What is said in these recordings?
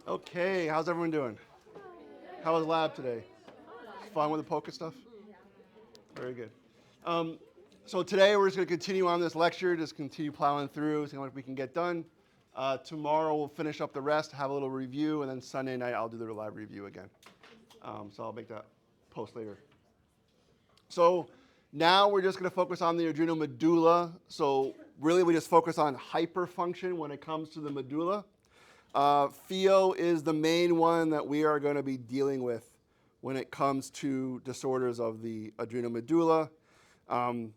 Okay, how's everyone doing? How was lab today? Fun with the poker stuff? Very good. Um, so today we're just going to continue on this lecture, just continue plowing through, seeing what we can get done. Tomorrow we'll finish up the rest, have a little review, and then Sunday night I'll do the live review again. So I'll make that post later. So now we're just going to focus on the adrenal medulla. So really we just focus on hyperfunction when it comes to the medulla. Pheo is the main one that we are going to be dealing with when it comes to disorders of the adrenal medulla. I was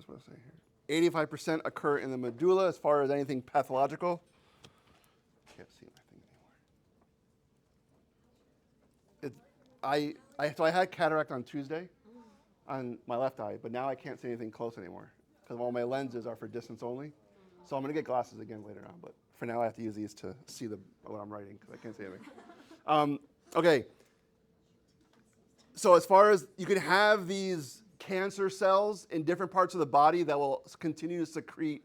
going to say here, 85% occur in the medulla as far as anything pathological. Can't see my thing anymore. So I had cataract on Tuesday on my left eye, but now I can't see anything close anymore because all my lenses are for distance only. So I'm going to get glasses again later on, but for now I have to use these to see what I'm writing because I can't see anything. Okay. So as far as you can have these cancer cells in different parts of the body that will continue to secrete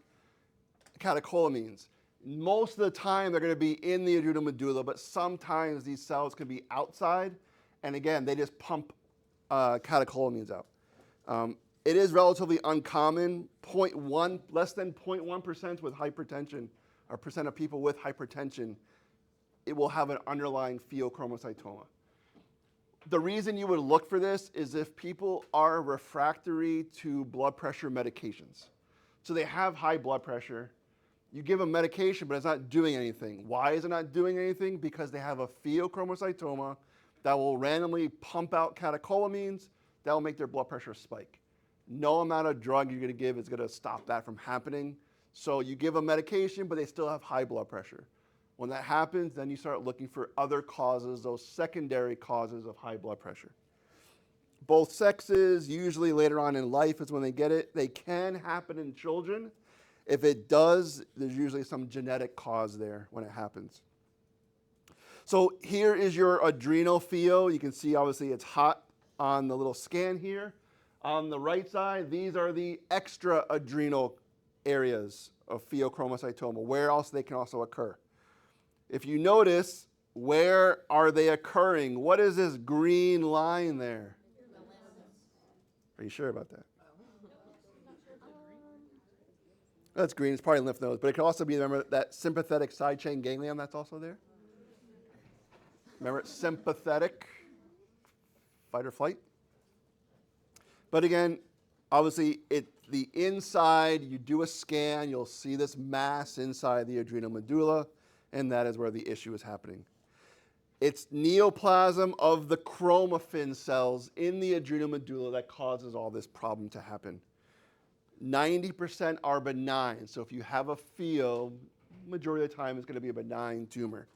catecholamines. Most of the time they're going to be in the adrenal medulla, but sometimes these cells can be outside, and again, they just pump catecholamines out. It is relatively uncommon, less than 0.1% with hypertension, or percent of people with hypertension, it will have an underlying pheochromocytoma. The reason you would look for this is if people are refractory to blood pressure medications. So they have high blood pressure. You give them medication, but it's not doing anything. Why is it not doing anything? Because they have a pheochromocytoma that will randomly pump out catecholamines that will make their blood pressure spike. No amount of drug you're going to give is going to stop that from happening. So you give them medication, but they still have high blood pressure. When that happens, then you start looking for other causes, those secondary causes of high blood pressure. Both sexes, usually later on in life is when they get it. They can happen in children. If it does, there's usually some genetic cause there when it happens. So here is your adrenal pheo. You can see obviously it's hot on the little scan here. On the right side, these are the extra adrenal areas of pheochromocytoma, where else they can also occur. If you notice, where are they occurring? What is this green line there? Are you sure about that? That's green. It's probably lymph nodes, but it could also be, remember, that sympathetic side chain ganglion that's also there? Remember, it's sympathetic, fight or flight. But again, obviously, the inside, you do a scan, you'll see this mass inside the adrenal medulla, and that is where the issue is happening. It's neoplasm of the chromaffin cells in the adrenal medulla that causes all this problem to happen. 90% are benign, so if you have a pheo, majority of the time it's going to be a benign tumor.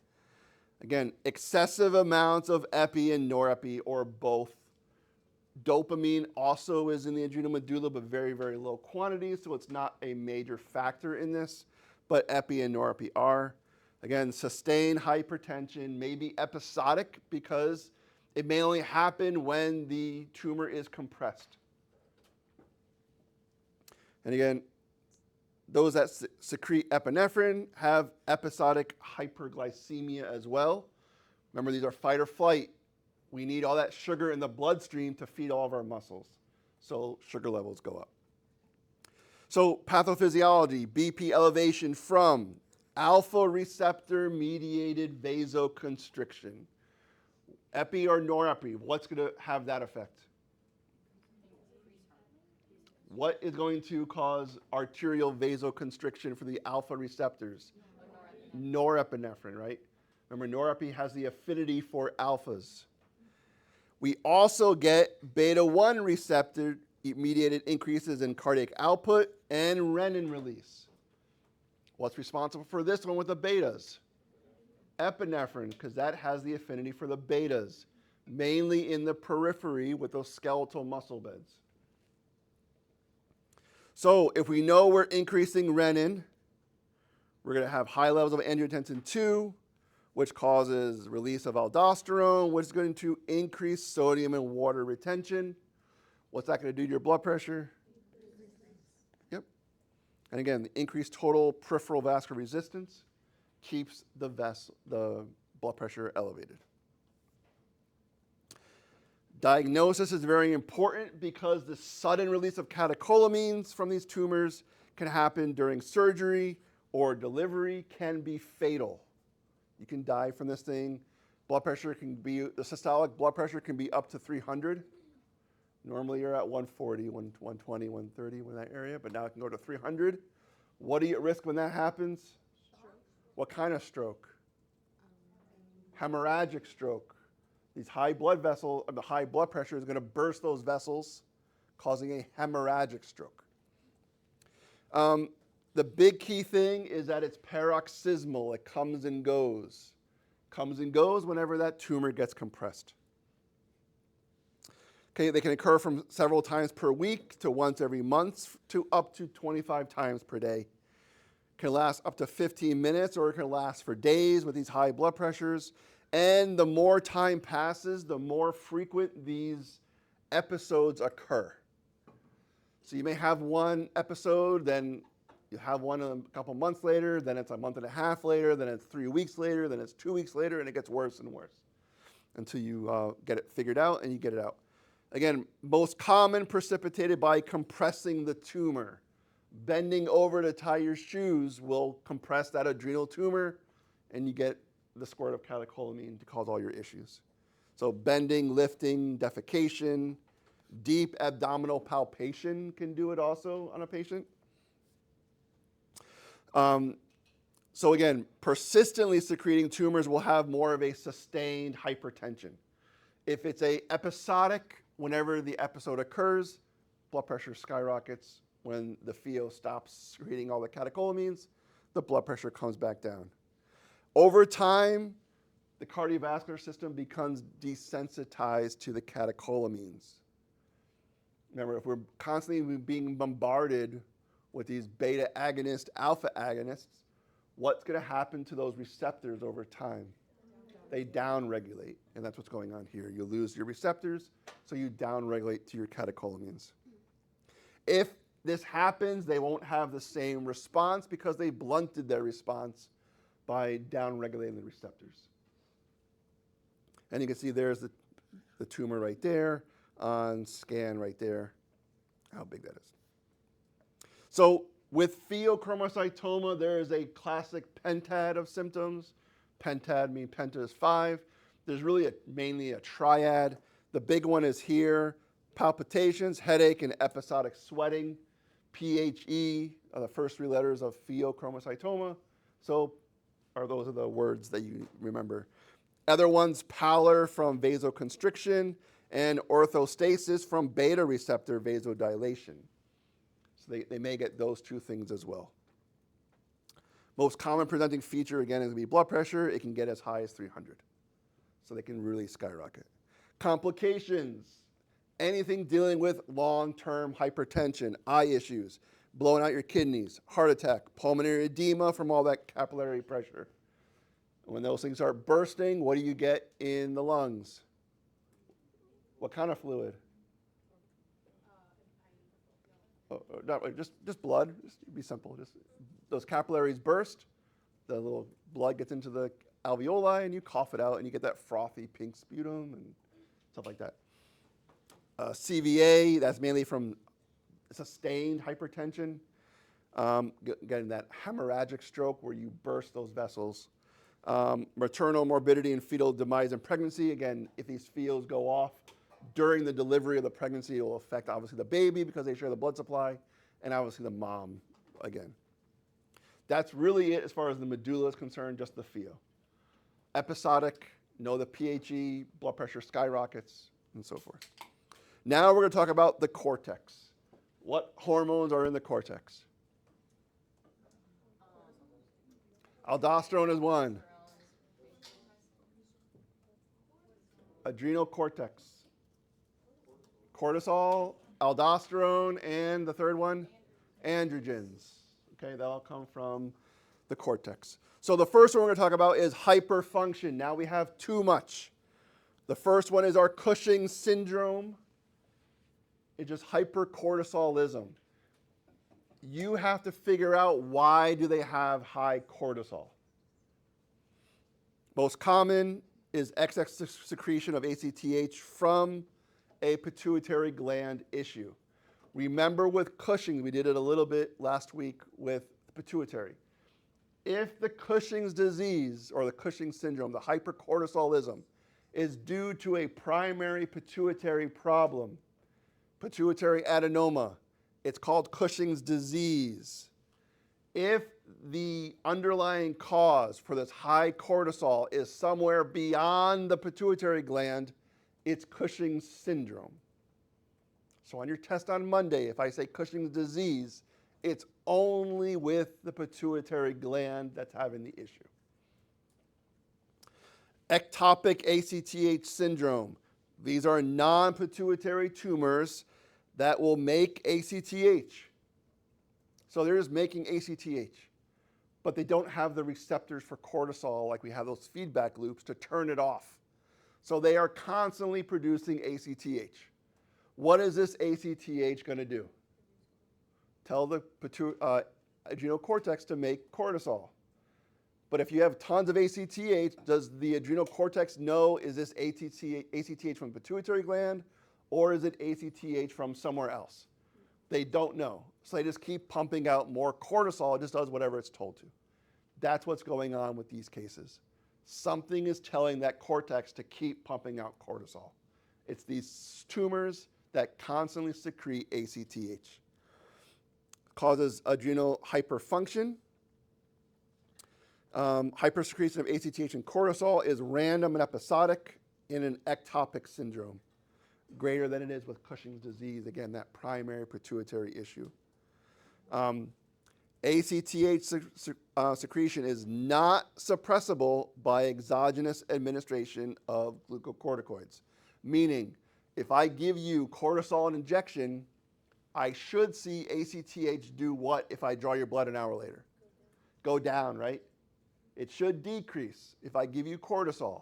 Again, excessive amounts of epi and norepi, or both. Dopamine also is in the adrenal medulla, but very, very low quantities, so it's not a major factor in this, but epi and norepi are. Again, sustained hypertension may be episodic because it may only happen when the tumor is compressed. And again, those that secrete epinephrine have episodic hyperglycemia as well. Remember, these are fight or flight. We need all that sugar in the bloodstream to feed all of our muscles. So sugar levels go up. So pathophysiology, BP elevation from alpha receptor mediated vasoconstriction. Epi or norepi, what's going to have that effect? What is going to cause arterial vasoconstriction for the alpha receptors? Norepinephrine, right? Remember, norepi has the affinity for alphas. We also get beta-1 receptor mediated increases in cardiac output and renin release. What's responsible for this one with the betas? Epinephrine, because that has the affinity for the betas, mainly in the periphery with those skeletal muscle beds. So if we know we're increasing renin, we're going to have high levels of angiotensin II, which causes release of aldosterone, which is going to increase sodium and water retention. What's that going to do to your blood pressure? Yep. And again, the increased total peripheral vascular resistance. keeps the blood pressure elevated. Diagnosis is very important because the sudden release of catecholamines from these tumors can happen during surgery or delivery, can be fatal. You can die from this thing. Blood pressure can be, the systolic blood pressure can be up to 300. Normally you're at 140, 120, 130 in that area, but now it can go to 300. What are you at risk when that happens? Stroke. What kind of stroke? Hemorrhagic stroke. These high blood vessels, the high blood pressure is going to burst those vessels, causing a hemorrhagic stroke. The big key thing is that it's paroxysmal. It comes and goes. Comes and goes whenever that tumor gets compressed. Okay, they can occur from several times per week to once every month to up to 25 times per day. Can last up to 15 minutes or it can last for days with these high blood pressures. And the more time passes, the more frequent these episodes occur. So you may have one episode, then you have one a couple months later, then it's a month and a half later, then it's 3 weeks later, then it's 2 weeks later, and it gets worse and worse until you get it figured out and you get it out. Again, most common precipitated by compressing the tumor. Bending over to tie your shoes will compress that adrenal tumor, and you get the squirt of catecholamine to cause all your issues. So bending, lifting, defecation, deep abdominal palpation can do it also on a patient. So again, persistently secreting tumors will have more of a sustained hypertension. If it's a episodic, whenever the episode occurs, blood pressure skyrockets. When the PHO stops secreting all the catecholamines, the blood pressure comes back down. Over time, the cardiovascular system becomes desensitized to the catecholamines. Remember, if we're constantly being bombarded with these beta agonists, alpha agonists, what's going to happen to those receptors over time? They downregulate, and that's what's going on here. You lose your receptors, so you downregulate to your catecholamines. If this happens, they won't have the same response because they blunted their response by downregulating the receptors. And you can see there's the tumor right there on scan right there, how big that is. So with pheochromocytoma, there is a classic pentad of symptoms. Pentad means penta is 5. There's really mainly a triad. The big one is here, palpitations, headache, and episodic sweating. PHE are the first 3 letters of pheochromocytoma. So those are the words that you remember. Other ones, pallor from vasoconstriction and orthostasis from beta receptor vasodilation. So they may get those 2 things as well. Most common presenting feature, again, is going to be blood pressure. It can get as high as 300. So they can really skyrocket. Complications, anything dealing with long-term hypertension, eye issues, blowing out your kidneys, heart attack, pulmonary edema from all that capillary pressure. When those things start bursting, what do you get in the lungs? What kind of fluid? Just blood. Just be simple. Just those capillaries burst, the little blood gets into the alveoli, and you cough it out, and you get that frothy pink sputum and stuff like that. CVA, that's mainly from sustained hypertension. Getting that hemorrhagic stroke where you burst those vessels. Maternal morbidity and fetal demise in pregnancy. Again, if these PHOs go off during the delivery of the pregnancy, it will affect obviously the baby because they share the blood supply, and obviously the mom again. That's really it as far as the medulla is concerned, just the PHO. Episodic, know the PHE, blood pressure skyrockets, and so forth. Now we're going to talk about the cortex. What hormones are in the cortex? Aldosterone is one. Adrenal cortex. Cortisol, aldosterone, and the third one? Androgens. Okay, they all come from the cortex. So the first one we're going to talk about is hyperfunction. Now we have too much. The first one is our Cushing's syndrome. It's just hypercortisolism. You have to figure out why do they have high cortisol. Most common is excess secretion of ACTH from a pituitary gland issue. Remember with Cushing's, we did it a little bit last week with pituitary. If the Cushing's disease or the Cushing's syndrome, the hypercortisolism, is due to a primary pituitary problem, pituitary adenoma, it's called Cushing's disease. If the underlying cause for this high cortisol is somewhere beyond the pituitary gland, it's Cushing's syndrome. So on your test on Monday, if I say Cushing's disease, it's only with the pituitary gland that's having the issue. Ectopic ACTH syndrome. These are non-pituitary tumors that will make ACTH. So they're just making ACTH, but they don't have the receptors for cortisol like we have those feedback loops to turn it off. So they are constantly producing ACTH. What is this ACTH going to do? Tell the adrenal cortex to make cortisol. But if you have tons of ACTH, does the adrenal cortex know, is this ACTH from the pituitary gland or is it ACTH from somewhere else? They don't know. So they just keep pumping out more cortisol. It just does whatever it's told to. That's what's going on with these cases. Something is telling that cortex to keep pumping out cortisol. It's these tumors that constantly secrete ACTH. Causes adrenal hyperfunction. Hypersecretion of ACTH and cortisol is random and episodic in an ectopic syndrome, greater than it is with Cushing's disease, again, that primary pituitary issue. ACTH secretion is not suppressible by exogenous administration of glucocorticoids, meaning if I give you cortisol and injection, I should see ACTH do what if I draw your blood an hour later? Go down, right? It should decrease if I give you cortisol.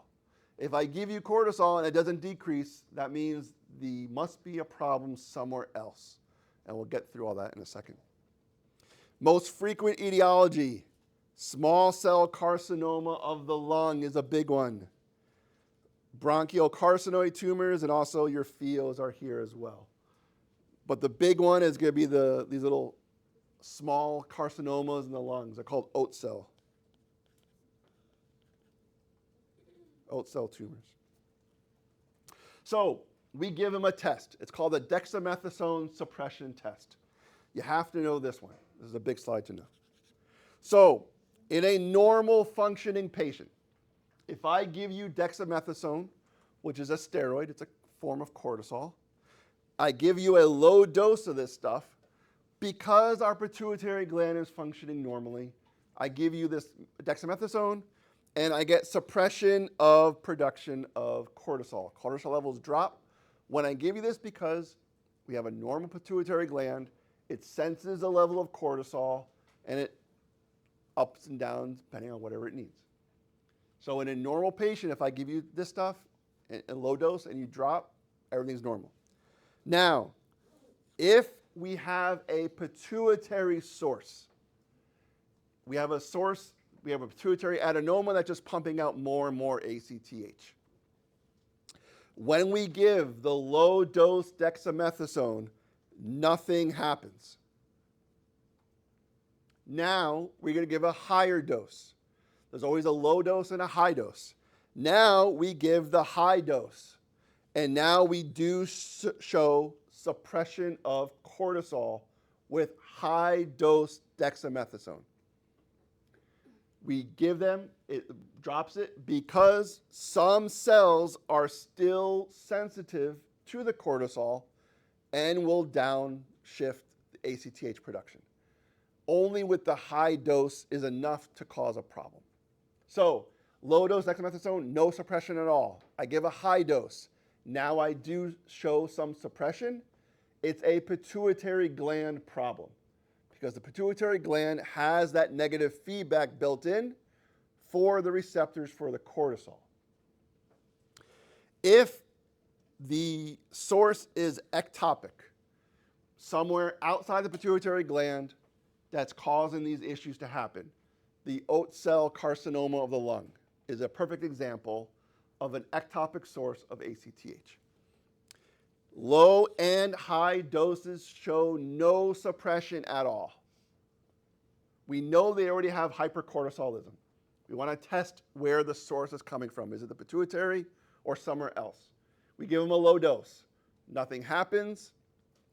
If I give you cortisol and it doesn't decrease, that means there must be a problem somewhere else. And we'll get through all that in a second. Most frequent etiology, small cell carcinoma of the lung is a big one. Bronchial carcinoid tumors and also your pheos are here as well. But the big one is going to be these little small carcinomas in the lungs. They're called oat cell tumors. So we give them a test. It's called a dexamethasone suppression test. You have to know this one. This is a big slide to know. So in a normal functioning patient, if I give you dexamethasone, which is a steroid, it's a form of cortisol, I give you a low dose of this stuff, because our pituitary gland is functioning normally, I give you this dexamethasone, and I get suppression of production of cortisol. Cortisol levels drop when I give you this because we have a normal pituitary gland. It senses the level of cortisol, and it ups and downs depending on whatever it needs. So in a normal patient, if I give you this stuff in low dose and you drop, everything's normal. Now, if we have a pituitary source, we have a pituitary adenoma that's just pumping out more and more ACTH. When we give the low dose dexamethasone, nothing happens. Now we're going to give a higher dose. There's always a low dose and a high dose. Now we give the high dose. And now we do show suppression of cortisol with high dose dexamethasone. We give them, it drops it because some cells are still sensitive to the cortisol and will downshift the ACTH production. Only with the high dose is enough to cause a problem. So low dose dexamethasone, no suppression at all. I give a high dose. Now I do show some suppression. It's a pituitary gland problem because the pituitary gland has that negative feedback built in for the receptors for the cortisol. If the source is ectopic, somewhere outside the pituitary gland that's causing these issues to happen, the oat cell carcinoma of the lung, is a perfect example of an ectopic source of ACTH. Low and high doses show no suppression at all. We know they already have hypercortisolism. We want to test where the source is coming from. Is it the pituitary or somewhere else? We give them a low dose. Nothing happens.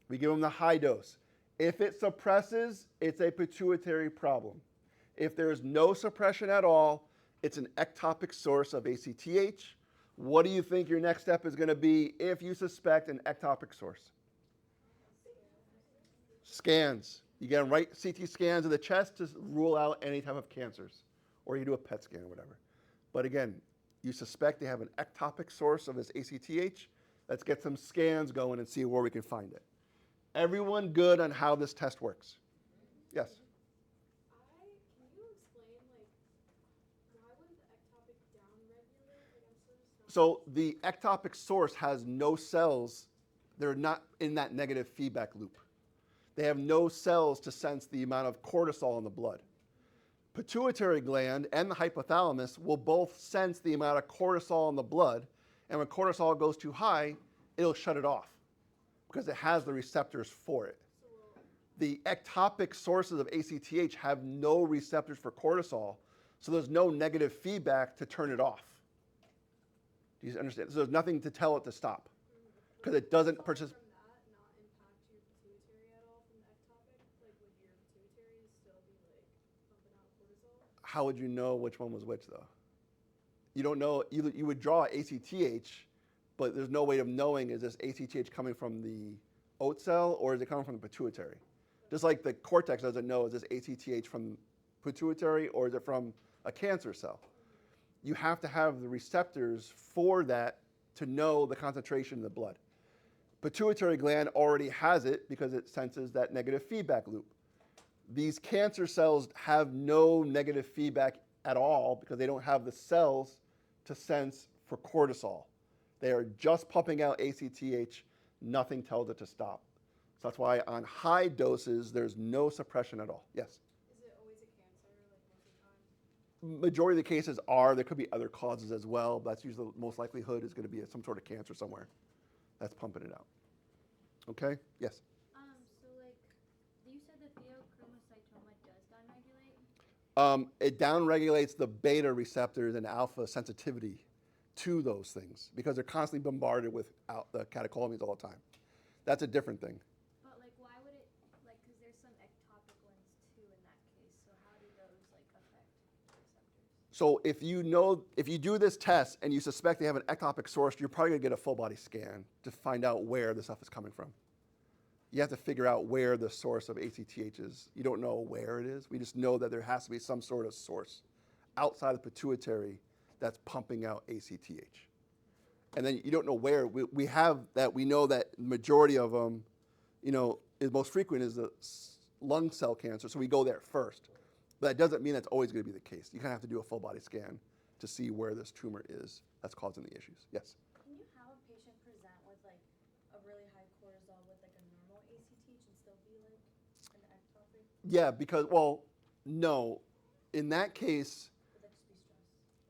We give them the high dose. If it suppresses, it's a pituitary problem. If there's no suppression at all, it's an ectopic source of ACTH. What do you think your next step is going to be if you suspect an ectopic source? Scans. You get right CT scans of the chest to rule out any type of cancers. Or you do a PET scan or whatever. But again, you suspect they have an ectopic source of this ACTH. Let's get some scans going and see where we can find it. Everyone good on how this test works? Yes? Can you explain, why would the ectopic downregulate? I'm sort of So the ectopic source has no cells. They're not in that negative feedback loop. They have no cells to sense the amount of cortisol in the blood. Pituitary gland and the hypothalamus will both sense the amount of cortisol in the blood, and when cortisol goes too high, it'll shut it off because it has the receptors for it. The ectopic sources of ACTH have no receptors for cortisol, so there's no negative feedback to turn it off. Do you understand? So there's nothing to tell it to stop because it doesn't participate. from that not impact your pituitary at all from the ectopic? Would your pituitary still be pumping out cortisol? How would you know which one was which though? You don't know. You would draw ACTH, but there's no way of knowing is this ACTH coming from the oat cell or is it coming from the pituitary? Just like the cortex doesn't know is this ACTH from pituitary or is it from a cancer cell? You have to have the receptors for that to know the concentration in the blood. Pituitary gland already has it because it senses that negative feedback loop. These cancer cells have no negative feedback at all because they don't have the cells to sense for cortisol. They are just pumping out ACTH, nothing tells it to stop. So that's why on high doses, there's no suppression at all. Yes? Is it always a cancer, most of the time? Majority of the cases are. There could be other causes as well, but that's usually the most likelihood is going to be some sort of cancer somewhere that's pumping it out. Okay? Yes? You said the pheochromocytoma does downregulate? It downregulates the beta receptors and alpha sensitivity to those things because they're constantly bombarded with the catecholamines all the time. That's a different thing. But why would it, because there's some ectopic ones too in that case, so how do those affect receptors? So if you do this test and you suspect they have an ectopic source, you're probably gonna get a full body scan to find out where the stuff is coming from. You have to figure out where the source of ACTH is. You don't know where it is. We just know that there has to be some sort of source outside the pituitary that's pumping out ACTH. And then you don't know where. We have that. We know that the majority of them, is most frequent is the lung cell cancer. So we go there first. But that doesn't mean that's always going to be the case. You kind of have to do a full body scan to see where this tumor is that's causing the issues. Yes? Can you have a patient present with a really high cortisol with a normal ACTH and still be an ectopic? Yeah, because, no. In that case, Would that just be stress?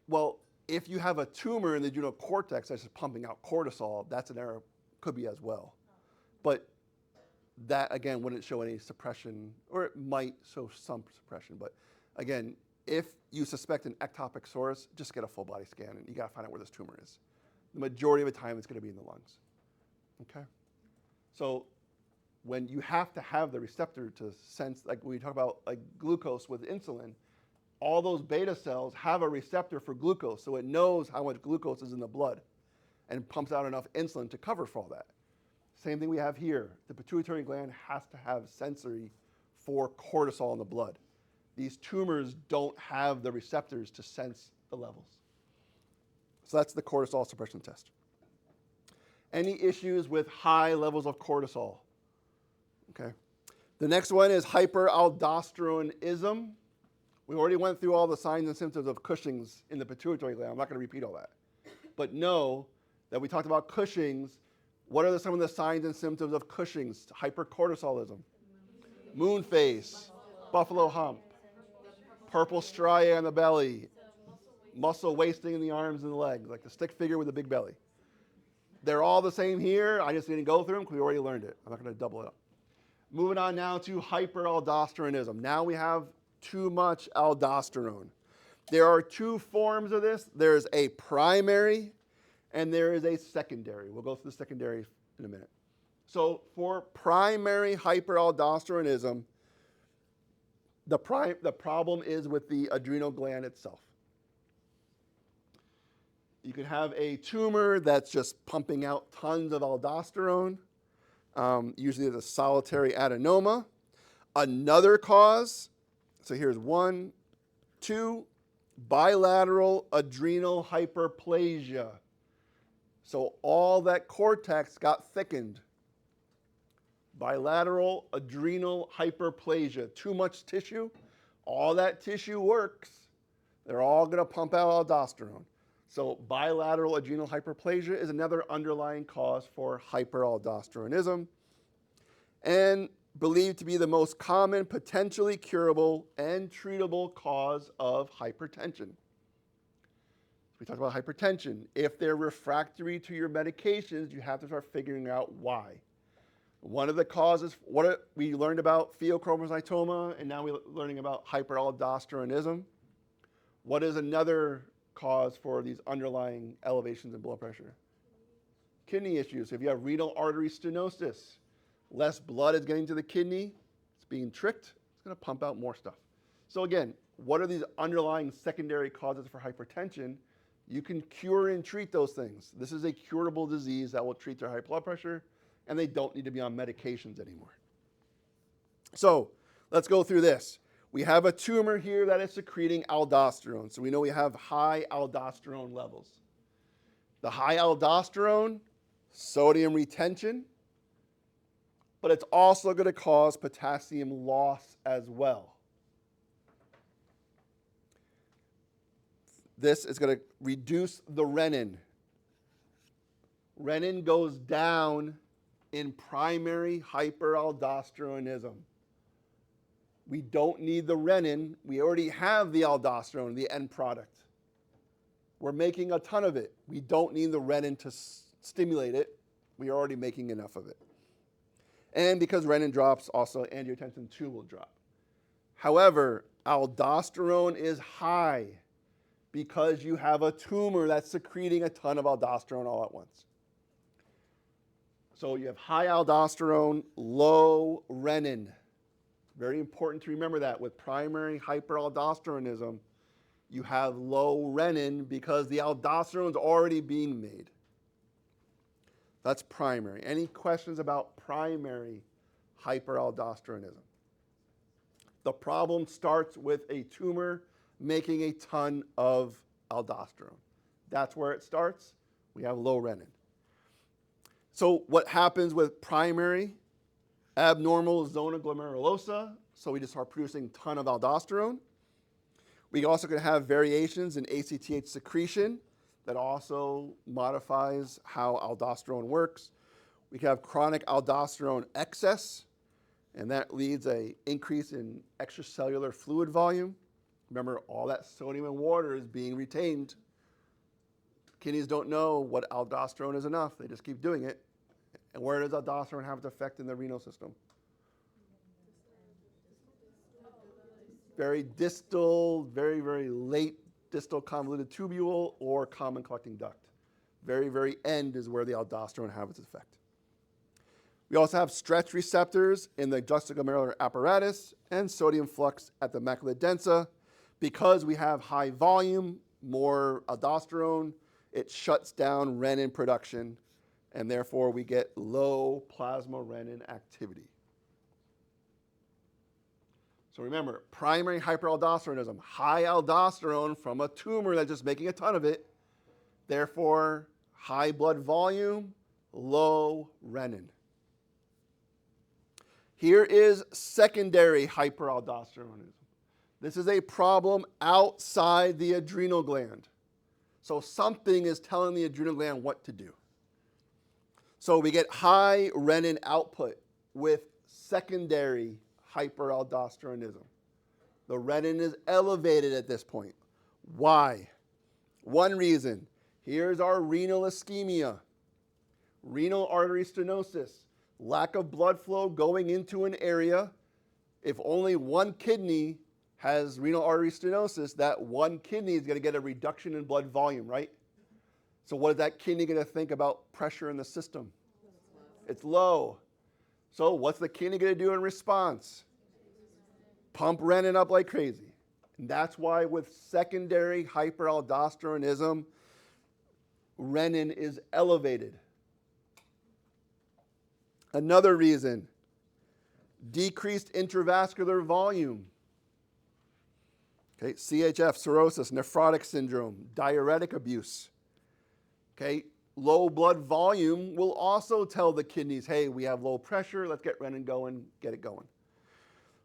well, if you have a tumor in the adrenal cortex that's just pumping out cortisol, that's an error, could be as well. But that, again, wouldn't show any suppression, or it might show some suppression. But again, if you suspect an ectopic source, just get a full body scan and you gotta find out where this tumor is. The majority of the time it's gonna be in the lungs, okay? So when you have to have the receptor to sense, like when we talk about glucose with insulin, all those beta cells have a receptor for glucose, so it knows how much glucose is in the blood and pumps out enough insulin to cover for all that. Same thing we have here. The pituitary gland has to have sensory for cortisol in the blood. These tumors don't have the receptors to sense the levels. So that's the cortisol suppression test. Any issues with high levels of cortisol? Okay. The next one is hyperaldosteronism. We already went through all the signs and symptoms of Cushing's in the pituitary gland. I'm not going to repeat all that. But know that we talked about Cushing's. What are some of the signs and symptoms of Cushing's? Hypercortisolism, moon face, buffalo hump, purple striae on the belly, muscle wasting in the arms and the legs, like the stick figure with a big belly. They're all the same here. I just didn't go through them because we already learned it. I'm not going to double it up. Moving on now to hyperaldosteronism. Now we have too much aldosterone. There are two forms of this. There's a primary and there is a secondary. We'll go through the secondary in a minute. So for primary hyperaldosteronism, the problem is with the adrenal gland itself. You can have a tumor that's just pumping out tons of aldosterone. Usually there's a solitary adenoma. Another cause, so here's 1, 2, bilateral adrenal hyperplasia. So all that cortex got thickened. Bilateral adrenal hyperplasia, too much tissue. All that tissue works. They're all going to pump out aldosterone. So bilateral adrenal hyperplasia is another underlying cause for hyperaldosteronism and believed to be the most common, potentially curable, and treatable cause of hypertension. We talked about hypertension. If they're refractory to your medications, you have to start figuring out why. One of the causes, we learned about pheochromocytoma, and now we're learning about hyperaldosteronism. What is another cause for these underlying elevations in blood pressure? Kidney issues. If you have renal artery stenosis, less blood is getting to the kidney, it's being tricked, it's going to pump out more stuff. So again, what are these underlying secondary causes for hypertension? You can cure and treat those things. This is a curable disease that will treat their high blood pressure, and they don't need to be on medications anymore. So let's go through this. We have a tumor here that is secreting aldosterone. So we know we have high aldosterone levels. The high aldosterone, sodium retention, but it's also going to cause potassium loss as well. This is going to reduce the renin. Renin goes down in primary hyperaldosteronism. We don't need the renin. We already have the aldosterone, the end product. We're making a ton of it. We don't need the renin to stimulate it. We are already making enough of it. And because renin drops, also angiotensin II will drop. However, aldosterone is high because you have a tumor that's secreting a ton of aldosterone all at once. So you have high aldosterone, low renin. Very important to remember that with primary hyperaldosteronism, you have low renin because the aldosterone is already being made. That's primary. Any questions about primary hyperaldosteronism? The problem starts with a tumor making a ton of aldosterone. That's where it starts. We have low renin. So what happens with primary? Abnormal zona glomerulosa, so we just start producing a ton of aldosterone. We also can have variations in ACTH secretion that also modifies how aldosterone works. We can have chronic aldosterone excess, and that leads an increase in extracellular fluid volume. Remember, all that sodium and water is being retained. Kidneys don't know what aldosterone is enough. They just keep doing it. And where does aldosterone have its effect in the renal system? Very distal, very, very late distal convoluted tubule or common collecting duct. Very, very end is where the aldosterone has its effect. We also have stretch receptors in the juxtaglomerular apparatus and sodium flux at the macula densa. Because we have high volume, more aldosterone, it shuts down renin production, and therefore we get low plasma renin activity. So remember, primary hyperaldosteronism, high aldosterone from a tumor that's just making a ton of it, therefore high blood volume, low renin. Here is secondary hyperaldosteronism. This is a problem outside the adrenal gland. So something is telling the adrenal gland what to do. So we get high renin output with secondary hyperaldosteronism. The renin is elevated at this point. Why? One reason. Here's our renal ischemia, renal artery stenosis, lack of blood flow going into an area. If only one kidney has renal artery stenosis, that one kidney is going to get a reduction in blood volume, right? So what is that kidney going to think about pressure in the system? It's low. So what's the kidney going to do in response? Pump renin up like crazy. And that's why with secondary hyperaldosteronism, renin is elevated. Another reason, decreased intravascular volume. Okay, CHF, cirrhosis, nephrotic syndrome, diuretic abuse. Okay, low blood volume will also tell the kidneys, hey, we have low pressure, let's get renin going, get it going.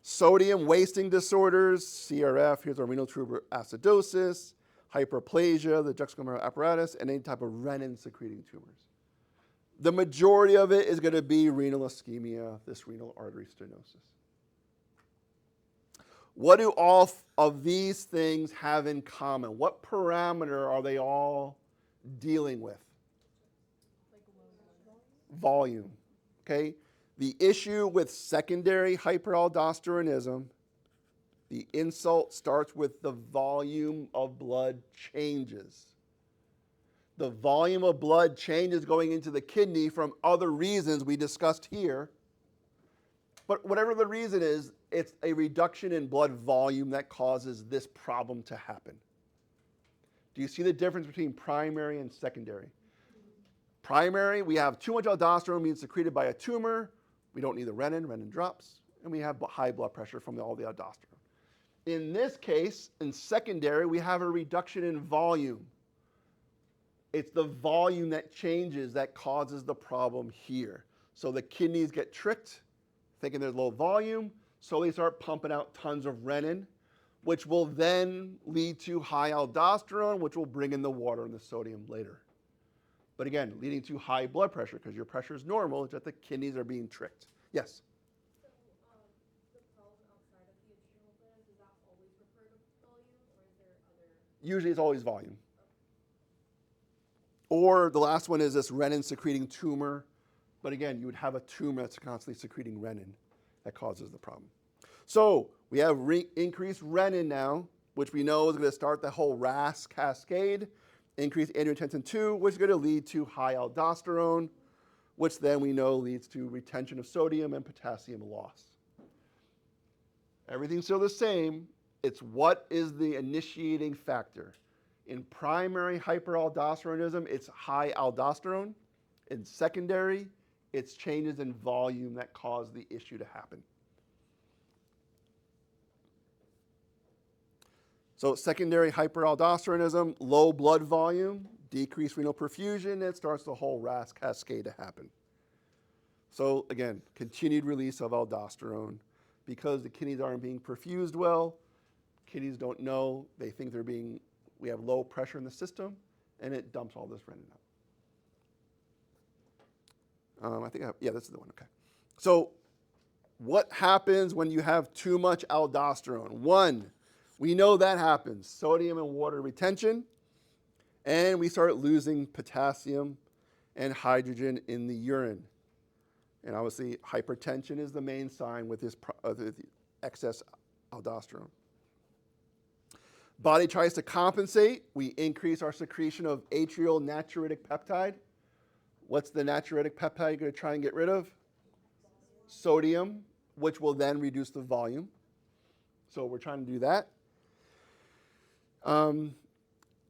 Sodium wasting disorders, CRF, here's our renal tubular acidosis, hyperplasia, the juxtaglomerular apparatus, and any type of renin secreting tumors. The majority of it is going to be renal ischemia, this renal artery stenosis. What do all of these things have in common? What parameter are they all dealing with? Volume. Okay? The issue with secondary hyperaldosteronism, the insult starts with the volume of blood changes. The volume of blood changes going into the kidney from other reasons we discussed here. But whatever the reason is, it's a reduction in blood volume that causes this problem to happen. Do you see the difference between primary and secondary? Primary, we have too much aldosterone being secreted by a tumor. We don't need the renin, renin drops, and we have high blood pressure from all the aldosterone. In this case, in secondary, we have a reduction in volume. It's the volume that changes that causes the problem here. So the kidneys get tricked, thinking there's low volume, so they start pumping out tons of renin, which will then lead to high aldosterone, which will bring in the water and the sodium later. But again, leading to high blood pressure because your pressure is normal, it's that the kidneys are being tricked. Yes? So, the problem outside of the adrenal glands, does that always refer to volume, or is there other? Usually it's always volume. Or the last one is this renin secreting tumor. But again, you would have a tumor that's constantly secreting renin that causes the problem. So we have increased renin now, which we know is going to start the whole RAS cascade. Increased angiotensin 2, which is going to lead to high aldosterone, which then we know leads to retention of sodium and potassium loss. Everything's still the same. It's what is the initiating factor. In primary hyperaldosteronism, it's high aldosterone. In secondary, it's changes in volume that cause the issue to happen. So secondary hyperaldosteronism, low blood volume, decreased renal perfusion, it starts the whole RAS cascade to happen. So again, continued release of aldosterone. Because the kidneys aren't being perfused well, kidneys don't know, they think we have low pressure in the system, and it dumps all this renin out. This is the one, okay. So what happens when you have too much aldosterone? One, we know that happens, sodium and water retention, and we start losing potassium and hydrogen in the urine. And obviously, hypertension is the main sign with this excess aldosterone. Body tries to compensate. We increase our secretion of atrial natriuretic peptide. What's the natriuretic peptide going to try and get rid of? Sodium, which will then reduce the volume. So we're trying to do that.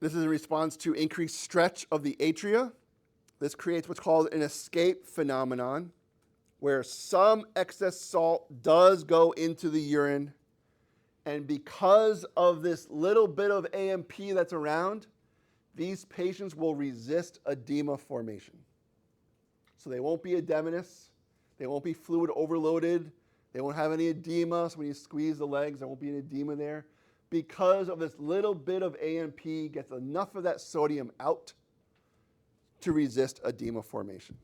This is in response to increased stretch of the atria. This creates what's called an escape phenomenon, where some excess salt does go into the urine, and because of this little bit of AMP that's around, these patients will resist edema formation. So they won't be edematous, they won't be fluid overloaded, they won't have any edema, so when you squeeze the legs, there won't be any edema there. Because of this little bit of AMP gets enough of that sodium out to resist edema formation.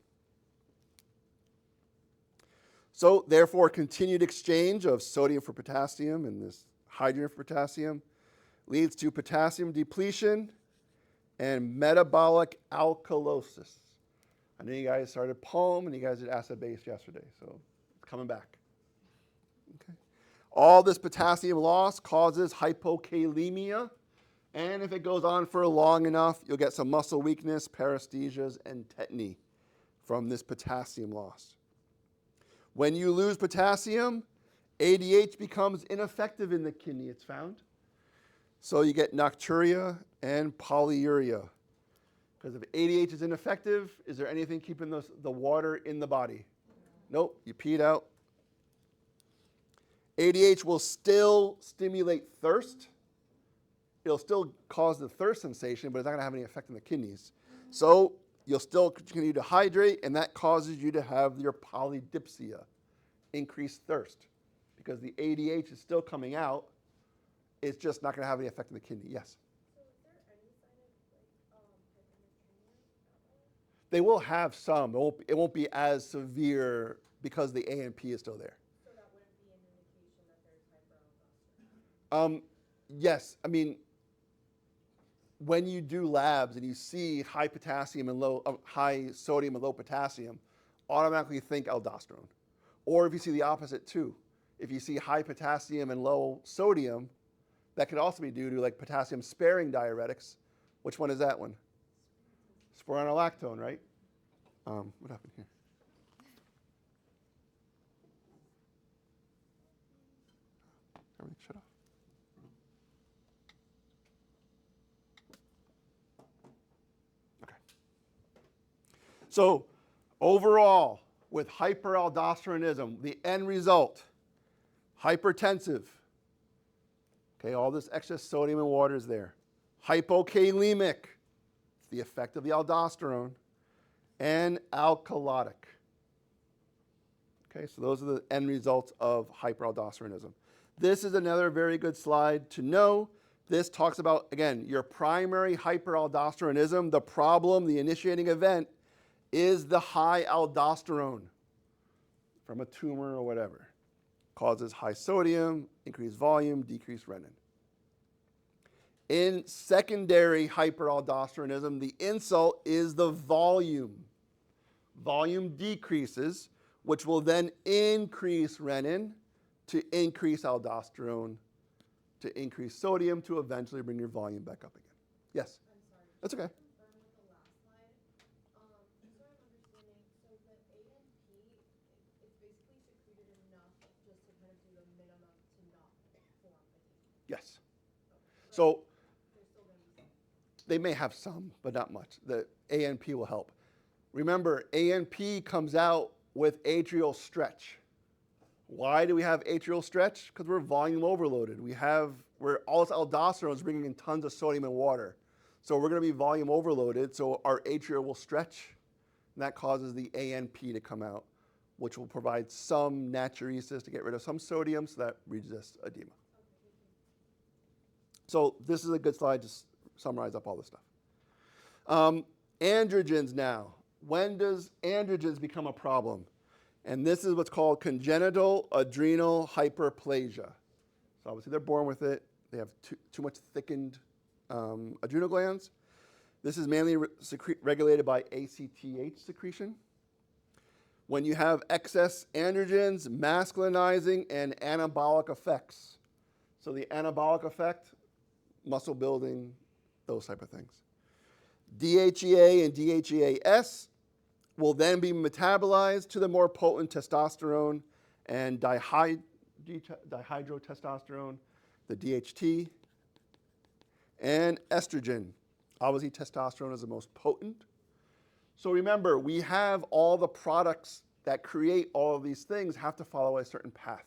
So therefore, continued exchange of sodium for potassium and this hydrogen for potassium leads to potassium depletion and metabolic alkalosis. I know you guys started POEM and you guys did acid base yesterday, so it's coming back. Okay. All this potassium loss causes hypokalemia, and if it goes on for long enough, you'll get some muscle weakness, paresthesias, and tetany from this potassium loss. When you lose potassium, ADH becomes ineffective in the kidney, it's found. So you get nocturia and polyuria. Because if ADH is ineffective, is there anything keeping the water in the body? Nope, you pee it out. ADH will still stimulate thirst. It'll still cause the thirst sensation, but it's not going to have any effect on the kidneys. So you'll still continue to hydrate, and that causes you to have your polydipsia, increased thirst. Because the ADH is still coming out, it's just not going to have any effect on the kidney. Yes? So is there any sign of hypernatremia? They will have some. It won't be as severe because the ANP is still there. So that wouldn't be an indication that there's hyperaldosteronism? Yes, I mean, when you do labs and you see high potassium and high sodium and low potassium, automatically think aldosterone. Or if you see the opposite too, if you see high potassium and low sodium, that could also be due to like potassium sparing diuretics. Which one is that one? Spironolactone, right? What happened here? Everything shut off. Okay. So overall, with hyperaldosteronism, the end result, hypertensive. Okay, all this excess sodium and water is there. Hypokalemic, it's the effect of the aldosterone, and alkalotic. Okay, so those are the end results of hyperaldosteronism. This is another very good slide to know. This talks about, again, your primary hyperaldosteronism. The problem, the initiating event, is the high aldosterone from a tumor or whatever. Causes high sodium, increased volume, decreased renin. In secondary hyperaldosteronism, the insult is the volume. Volume decreases, which will then increase renin to increase aldosterone, to increase sodium, to eventually bring your volume back up again. Yes? I'm sorry. That's okay. Confirm with the last slide. Just so I'm understanding, so the ANP, it's basically secreted enough just to kind of do the minimum to not form fatigue. Yes. Okay. So There's still going to be some. they may have some, but not much. The ANP will help. Remember, ANP comes out with atrial stretch. Why do we have atrial stretch? Because we're volume overloaded. We're all this aldosterone is bringing in tons of sodium and water. So we're going to be volume overloaded, so our atria will stretch, and that causes the ANP to come out, which will provide some natriuresis to get rid of some sodium so that resists edema. So this is a good slide to summarize up all this stuff. Androgens now. When does androgens become a problem? And this is what's called congenital adrenal hyperplasia. So obviously they're born with it. They have too much thickened adrenal glands. This is mainly regulated by ACTH secretion. When you have excess androgens, masculinizing and anabolic effects. So the anabolic effect, muscle building, those type of things. DHEA and DHEAS will then be metabolized to the more potent testosterone and dihydrotestosterone, the DHT, and estrogen. Obviously, testosterone is the most potent. So remember, we have all the products that create all of these things have to follow a certain path.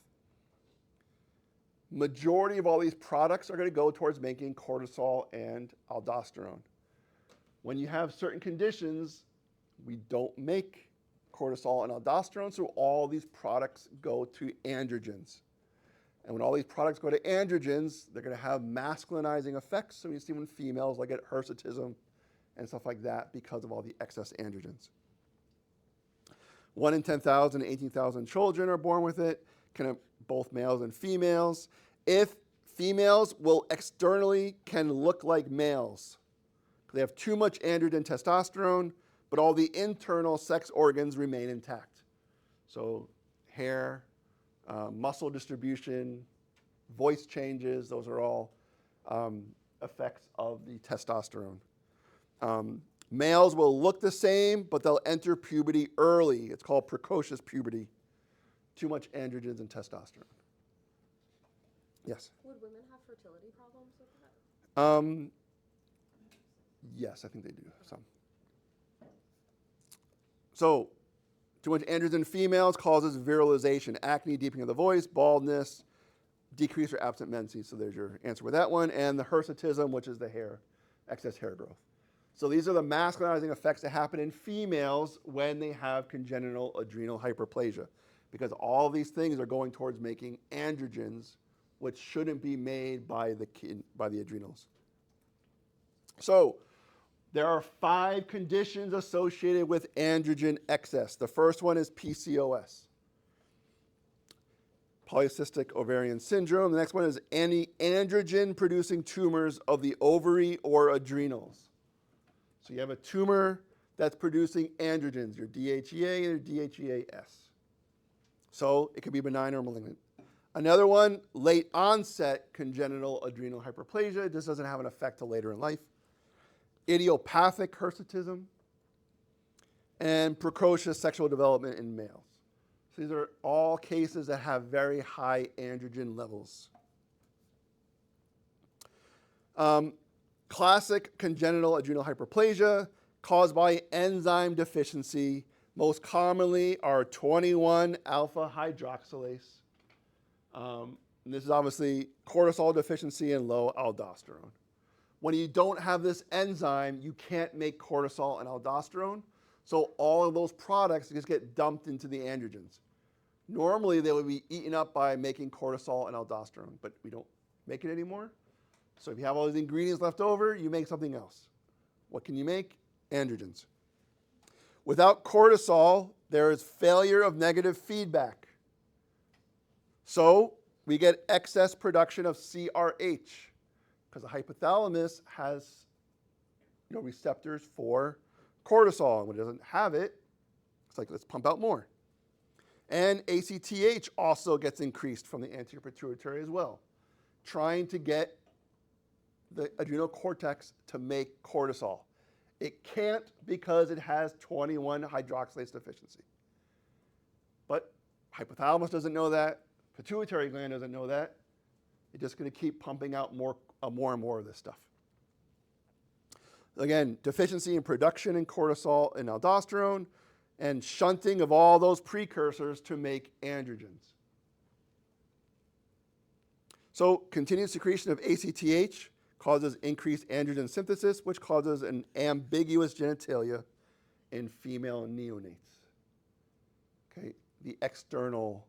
Majority of all these products are going to go towards making cortisol and aldosterone. When you have certain conditions, we don't make cortisol and aldosterone, so all these products go to androgens. And when all these products go to androgens, they're going to have masculinizing effects. So you see when females like get hirsutism and stuff like that because of all the excess androgens. 1 in 10,000 to 18,000 children are born with it, both males and females. If females will externally can look like males, They have too much androgen testosterone, but all the internal sex organs remain intact. So hair, muscle distribution, voice changes, those are all effects of the testosterone. Males will look the same, but they'll enter puberty early. It's called precocious puberty. Too much androgens and testosterone. Yes? Would women have fertility problems with that? Yes, I think they do. Some. So, too much androgen in females causes virilization, acne, deepening of the voice, baldness, decreased or absent menses. So there's your answer with that one. And the hirsutism, which is the hair, excess hair growth. So these are the masculinizing effects that happen in females when they have congenital adrenal hyperplasia, because all these things are going towards making androgens, which shouldn't be made by the adrenals. So there are 5 conditions associated with androgen excess. The first one is PCOS, polycystic ovarian syndrome. The next one is any androgen-producing tumors of the ovary or adrenals. So you have a tumor that's producing androgens, your DHEA or DHEAS. So it could be benign or malignant. Another one, late onset congenital adrenal hyperplasia. It just doesn't have an effect till later in life. Idiopathic hirsutism, and precocious sexual development in males. So these are all cases that have very high androgen levels. Classic congenital adrenal hyperplasia caused by enzyme deficiency, most commonly are 21 alpha hydroxylase. And this is obviously cortisol deficiency and low aldosterone. When you don't have this enzyme, you can't make cortisol and aldosterone. So all of those products just get dumped into the androgens. Normally, they would be eaten up by making cortisol and aldosterone, but we don't make it anymore. So if you have all these ingredients left over, you make something else. What can you make? Androgens. Without cortisol, there is failure of negative feedback. So we get excess production of CRH, because the hypothalamus has receptors for cortisol. And when it doesn't have it, it's like, let's pump out more. And ACTH also gets increased from the anterior pituitary as well, trying to get the adrenal cortex to make cortisol. It can't because it has 21 hydroxylase deficiency. But hypothalamus doesn't know that. Pituitary gland doesn't know that. It's just going to keep pumping out more and more of this stuff. Again, deficiency in production in cortisol and aldosterone, and shunting of all those precursors to make androgens. So continued secretion of ACTH causes increased androgen synthesis, which causes an ambiguous genitalia in female neonates. Okay, the external,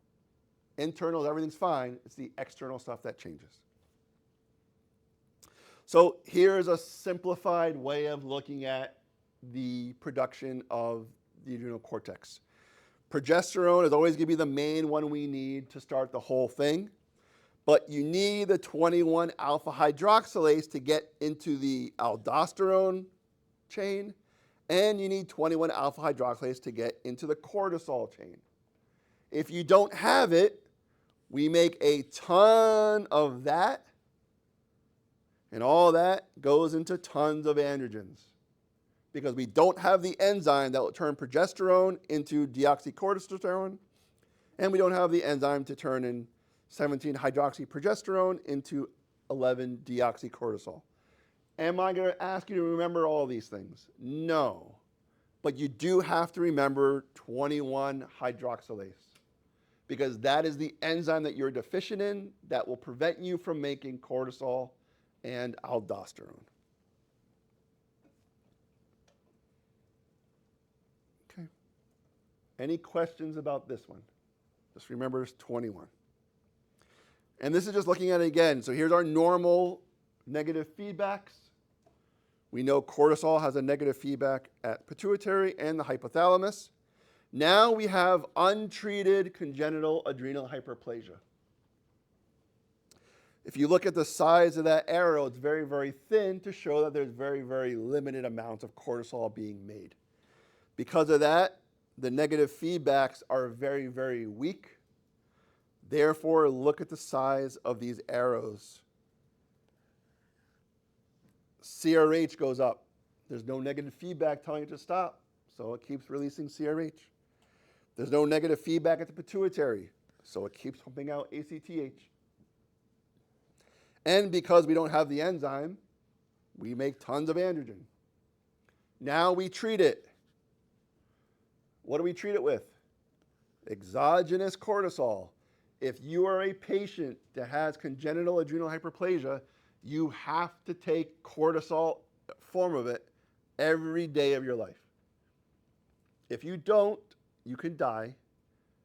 internal, everything's fine. It's the external stuff that changes. So here's a simplified way of looking at the production of the adrenal cortex. Progesterone is always going to be the main one we need to start the whole thing. But you need the 21 alpha hydroxylase to get into the aldosterone chain, and you need 21 alpha hydroxylase to get into the cortisol chain. If you don't have it, we make a ton of that, and all that goes into tons of androgens, because we don't have the enzyme that will turn progesterone into deoxycorticosterone, and we don't have the enzyme to turn in 17-hydroxyprogesterone into 11-deoxycortisol. Am I going to ask you to remember all these things? No. But you do have to remember 21-hydroxylase, because that is the enzyme that you're deficient in that will prevent you from making cortisol and aldosterone. Okay. Any questions about this one? Just remember it's 21. And this is just looking at it again. So here's our normal negative feedbacks. We know cortisol has a negative feedback at pituitary and the hypothalamus. Now we have untreated congenital adrenal hyperplasia. If you look at the size of that arrow, it's very, very thin to show that there's very, very limited amounts of cortisol being made. Because of that, the negative feedbacks are very, very weak. Therefore, look at the size of these arrows. CRH goes up. There's no negative feedback telling it to stop, so it keeps releasing CRH. There's no negative feedback at the pituitary, so it keeps pumping out ACTH. And because we don't have the enzyme, we make tons of androgen. Now we treat it. What do we treat it with? Exogenous cortisol. If you are a patient that has congenital adrenal hyperplasia, you have to take cortisol, form of it, every day of your life. If you don't, you can die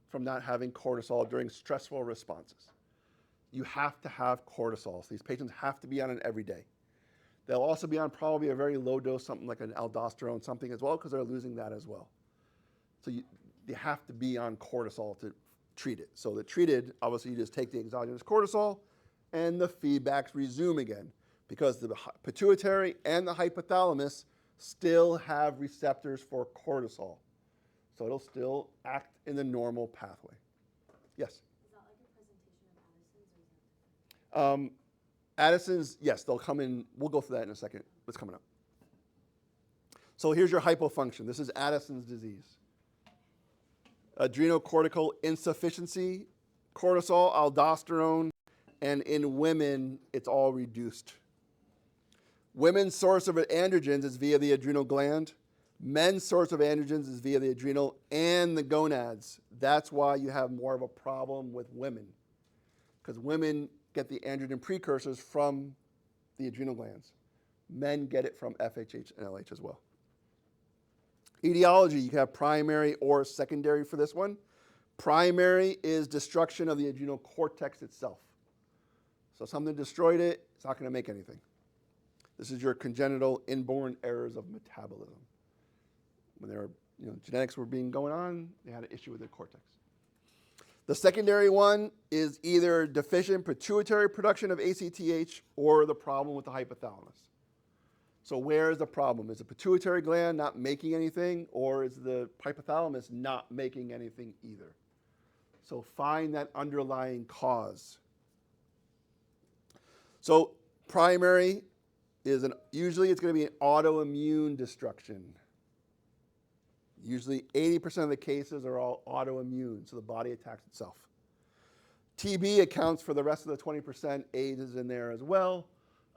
from not having cortisol during stressful responses. You have to have cortisol. So these patients have to be on it every day. They'll also be on probably a very low dose, something like an aldosterone, something as well, because they're losing that as well. So you have to be on cortisol to treat it. So the treated, obviously you just take the exogenous cortisol and the feedbacks resume again, because the pituitary and the hypothalamus still have receptors for cortisol. So it'll still act in the normal pathway. Yes? Is that like a presentation of Addison's, or is that? Addison's, yes, they'll come in. We'll go through that in a second. What's coming up? So here's your hypofunction. This is Addison's disease. Adrenocortical insufficiency, cortisol, aldosterone, and in women, it's all reduced. Women's source of androgens is via the adrenal gland. Men's source of androgens is via the adrenal and the gonads. That's why you have more of a problem with women, because women get the androgen precursors from the adrenal glands. Men get it from FHH and LH as well. Etiology, you can have primary or secondary for this one. Primary is destruction of the adrenal cortex itself. So something destroyed it, it's not going to make anything. This is your congenital inborn errors of metabolism. When there were, genetics were being going on, they had an issue with their cortex. The secondary one is either deficient pituitary production of ACTH or the problem with the hypothalamus. So where is the problem? Is the pituitary gland not making anything, or is the hypothalamus not making anything either? So find that underlying cause. So primary is usually it's going to be an autoimmune destruction. Usually 80% of the cases are all autoimmune, so the body attacks itself. TB accounts for the rest of the 20%. AIDS is in there as well.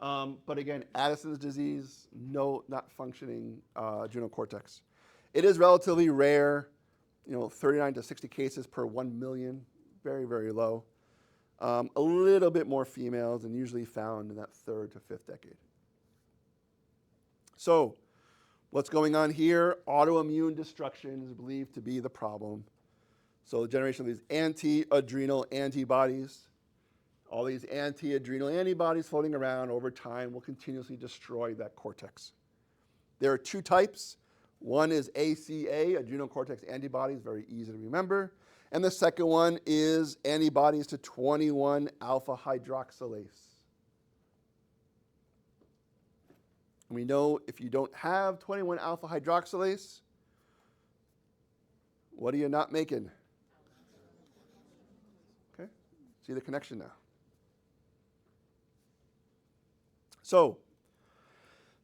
But again, Addison's disease, not functioning adrenal cortex. It is relatively rare, 39 to 60 cases per 1 million, very, very low. A little bit more females and usually found in that 3rd to 5th decade. So what's going on here? Autoimmune destruction is believed to be the problem. So the generation of these anti-adrenal antibodies, all these anti-adrenal antibodies floating around over time will continuously destroy that cortex. There are 2 types. One is ACA, adrenal cortex antibodies, very easy to remember. And the second one is antibodies to 21 alpha hydroxylase. We know if you don't have 21 alpha hydroxylase, what are you not making? Okay, see the connection now. So,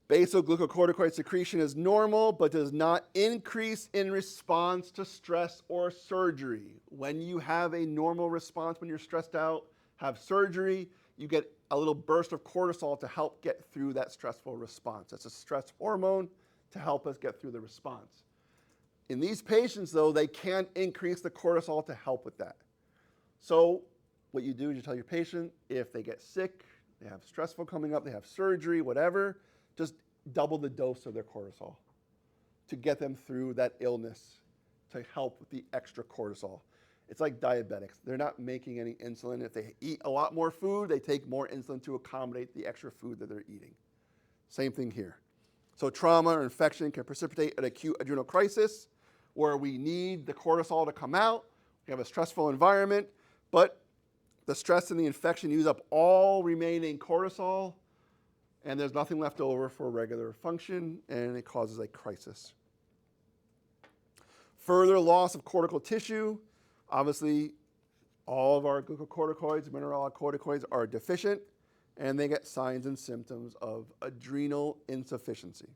basal glucocorticoid secretion is normal, but does not increase in response to stress or surgery. When you have a normal response, when you're stressed out, have surgery, you get a little burst of cortisol to help get through that stressful response. That's a stress hormone to help us get through the response. In these patients, though, they can't increase the cortisol to help with that. So what you do is you tell your patient, if they get sick, they have stressful coming up, they have surgery, whatever, just double the dose of their cortisol to get them through that illness, to help with the extra cortisol. It's like diabetics. They're not making any insulin. If they eat a lot more food, they take more insulin to accommodate the extra food that they're eating. Same thing here. So trauma or infection can precipitate an acute adrenal crisis where we need the cortisol to come out. We have a stressful environment, but the stress and the infection use up all remaining cortisol, and there's nothing left over for regular function, and it causes a crisis. Further loss of cortical tissue. Obviously, all of our glucocorticoids, mineralocorticoids are deficient, and they get signs and symptoms of adrenal insufficiency.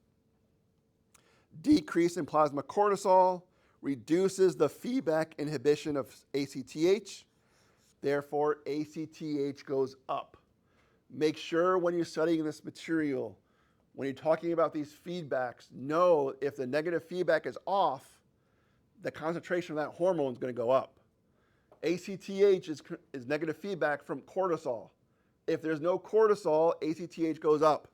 Decrease in plasma cortisol reduces the feedback inhibition of ACTH. Therefore, ACTH goes up. Make sure when you're studying this material, when you're talking about these feedbacks, know if the negative feedback is off, the concentration of that hormone is going to go up. ACTH is negative feedback from cortisol. If there's no cortisol, ACTH goes up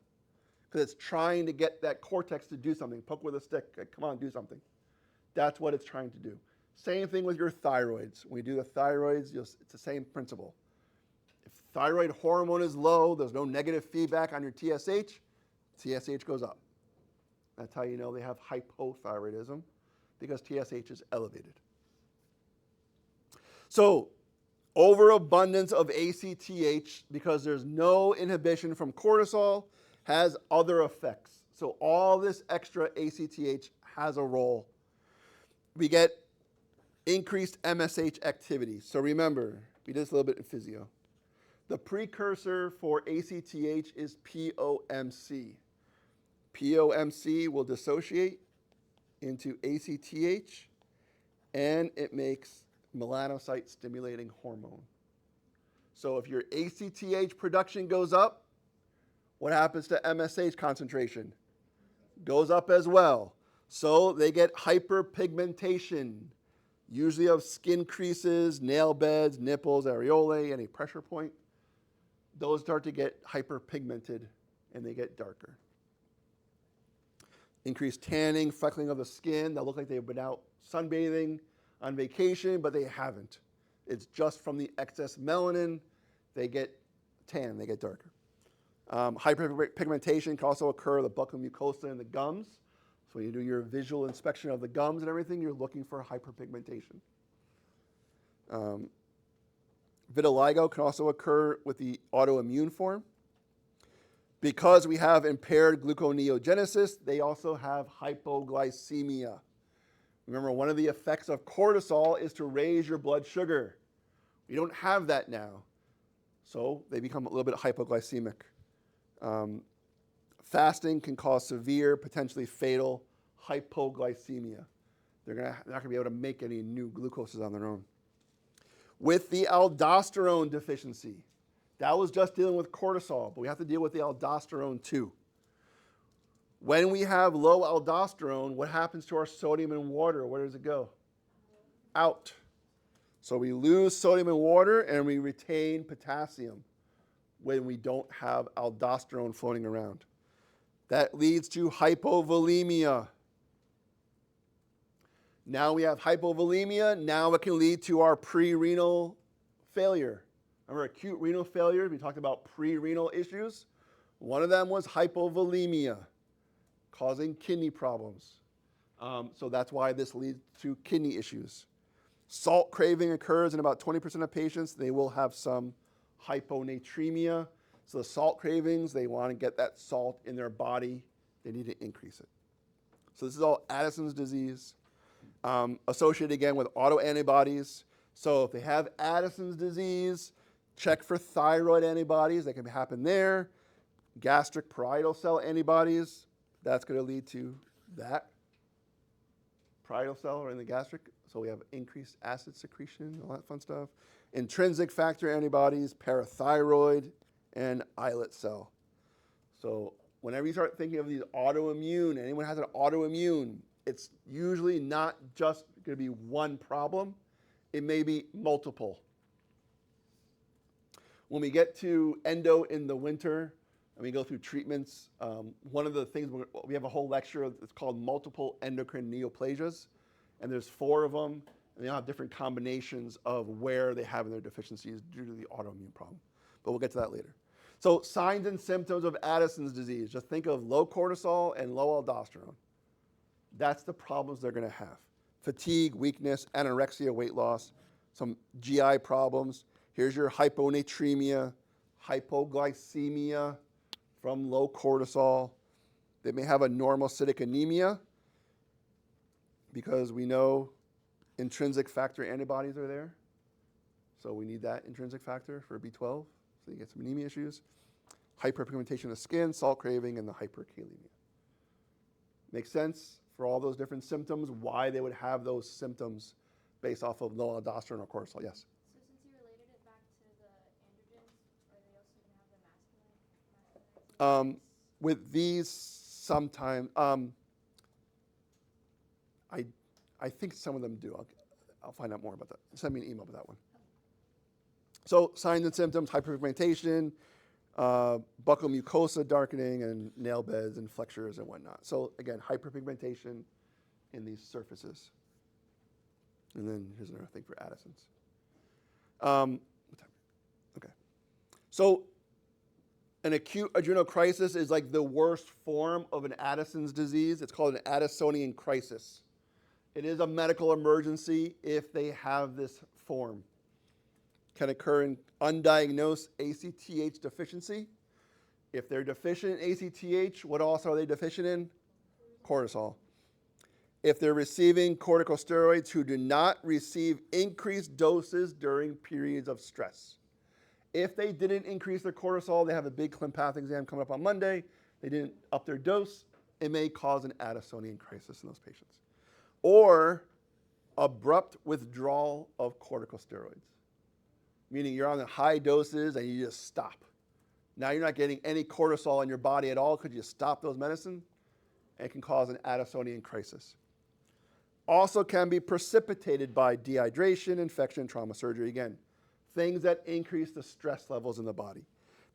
because it's trying to get that cortex to do something. Poke with a stick. Come on, do something. That's what it's trying to do. Same thing with your thyroids. When we do the thyroids, it's the same principle. If thyroid hormone is low, there's no negative feedback on your TSH, TSH goes up. That's how you know they have hypothyroidism, because TSH is elevated. So, overabundance of ACTH, because there's no inhibition from cortisol, has other effects. So all this extra ACTH has a role. We get increased MSH activity. So remember, we did this a little bit in physio. The precursor for ACTH is POMC. POMC will dissociate into ACTH, and it makes melanocyte stimulating hormone. So if your ACTH production goes up, what happens to MSH concentration? Goes up as well. So they get hyperpigmentation, usually of skin creases, nail beds, nipples, areolae, any pressure point. Those start to get hyperpigmented and they get darker. Increased tanning, freckling of the skin. They'll look like they've been out sunbathing on vacation, but they haven't. It's just from the excess melanin. They get tan, they get darker. Hyperpigmentation can also occur in the buccal mucosa and the gums. So when you do your visual inspection of the gums and everything, you're looking for hyperpigmentation. Vitiligo can also occur with the autoimmune form. Because we have impaired gluconeogenesis, they also have hypoglycemia. Remember, one of the effects of cortisol is to raise your blood sugar. We don't have that now. So they become a little bit hypoglycemic. Fasting can cause severe, potentially fatal hypoglycemia. They're not going to be able to make any new glucoses on their own. With the aldosterone deficiency, that was just dealing with cortisol, but we have to deal with the aldosterone too. When we have low aldosterone, what happens to our sodium in water? Where does it go? Out. So we lose sodium in water and we retain potassium when we don't have aldosterone floating around. That leads to hypovolemia. Now we have hypovolemia. Now it can lead to our pre-renal failure. Remember acute renal failure? We talked about pre-renal issues. One of them was hypovolemia, causing kidney problems. So that's why this leads to kidney issues. Salt craving occurs in about 20% of patients. They will have some hyponatremia. So the salt cravings, they want to get that salt in their body. They need to increase it. So this is all Addison's disease, associated again with autoantibodies. So if they have Addison's disease, check for thyroid antibodies. That can happen there. Gastric parietal cell antibodies. That's going to lead to that. Parietal cell or in the gastric. So we have increased acid secretion, all that fun stuff. Intrinsic factor antibodies, parathyroid, and islet cell. So whenever you start thinking of these autoimmune, anyone has an autoimmune, it's usually not just going to be one problem. It may be multiple. When we get to endo in the winter and we go through treatments, one of the things, we have a whole lecture, it's called multiple endocrine neoplasias, and there's 4 of them, and they all have different combinations of where they have their deficiencies due to the autoimmune problem. But we'll get to that later. So signs and symptoms of Addison's disease, just think of low cortisol and low aldosterone. That's the problems they're going to have. Fatigue, weakness, anorexia, weight loss, some GI problems. Here's your hyponatremia, hypoglycemia from low cortisol. They may have a normocytic anemia because we know intrinsic factor antibodies are there. So we need that intrinsic factor for B12, so you get some anemia issues. Hyperpigmentation of the skin, salt craving, and the hyperkalemia. Makes sense for all those different symptoms, why they would have those symptoms based off of low aldosterone or cortisol. Yes? So since you related it back to the androgens, are they also going to have the masculine? With these, sometimes, I think some of them do. I'll find out more about that. Send me an email about that one. So signs and symptoms, hyperpigmentation, buccal mucosa darkening, and nail beds and flexures and whatnot. So again, hyperpigmentation in these surfaces. And then here's another thing for Addison's. Okay. So an acute adrenal crisis is like the worst form of an Addison's disease. It's called an Addisonian crisis. It is a medical emergency if they have this form. Can occur in undiagnosed ACTH deficiency. If they're deficient in ACTH, what else are they deficient in? Cortisol. If they're receiving corticosteroids who do not receive increased doses during periods of stress. If they didn't increase their cortisol, they have a big Klimpath exam coming up on Monday, they didn't up their dose, it may cause an Addisonian crisis in those patients. Or abrupt withdrawal of corticosteroids, meaning you're on the high doses and you just stop. Now you're not getting any cortisol in your body at all because you stop those medicines, and it can cause an Addisonian crisis. Also can be precipitated by dehydration, infection, trauma, surgery. Again, things that increase the stress levels in the body.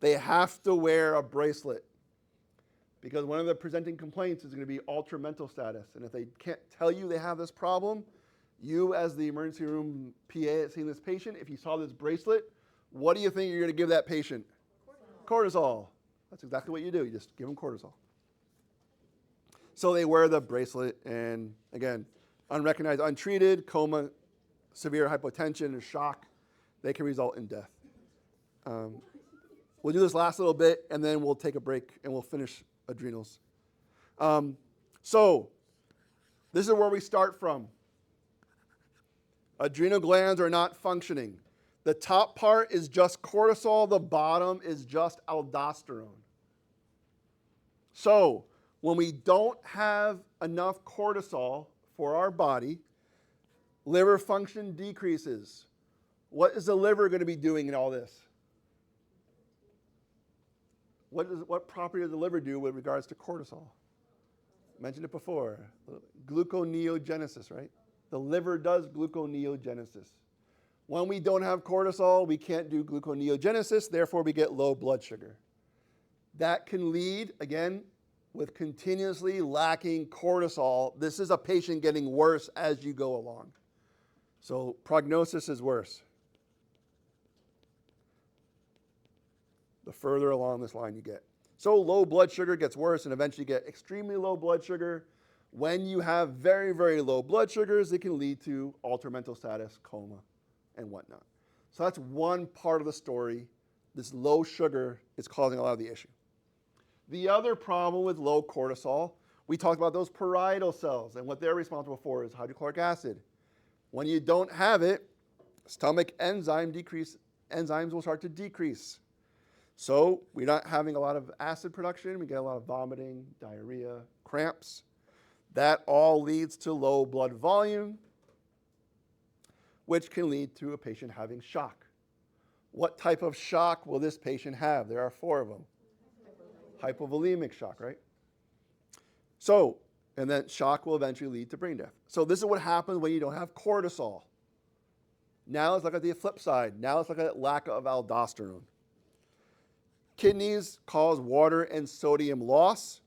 They have to wear a bracelet because one of the presenting complaints is going to be altered mental status. And if they can't tell you they have this problem, you as the emergency room PA seeing this patient, if you saw this bracelet, what do you think you're going to give that patient? Cortisol. That's exactly what you do. You just give them cortisol. So they wear the bracelet, and again, unrecognized, untreated, coma, severe hypotension, and shock, they can result in death. We'll do this last little bit, and then we'll take a break, and we'll finish adrenals. So this is where we start from. Adrenal glands are not functioning. The top part is just cortisol. The bottom is just aldosterone. So when we don't have enough cortisol for our body, liver function decreases. What is the liver going to be doing in all this? What property does the liver do with regards to cortisol? Mentioned it before. Gluconeogenesis, right? The liver does gluconeogenesis. When we don't have cortisol, we can't do gluconeogenesis, therefore we get low blood sugar. That can lead, again, with continuously lacking cortisol. This is a patient getting worse as you go along. So prognosis is worse the further along this line you get. So low blood sugar gets worse and eventually get extremely low blood sugar. When you have very, very low blood sugars, it can lead to altered mental status, coma, and whatnot. So that's one part of the story. This low sugar is causing a lot of the issue. The other problem with low cortisol, we talked about those parietal cells, and what they're responsible for is hydrochloric acid. When you don't have it, stomach enzymes will start to decrease. So we're not having a lot of acid production. We get a lot of vomiting, diarrhea, cramps. That all leads to low blood volume, which can lead to a patient having shock. What type of shock will this patient have? There are 4 of them. Hypovolemic shock, right? So, and then shock will eventually lead to brain death. So this is what happens when you don't have cortisol. Now let's look at the flip side. Now let's look at lack of aldosterone. Kidneys cause water and sodium loss,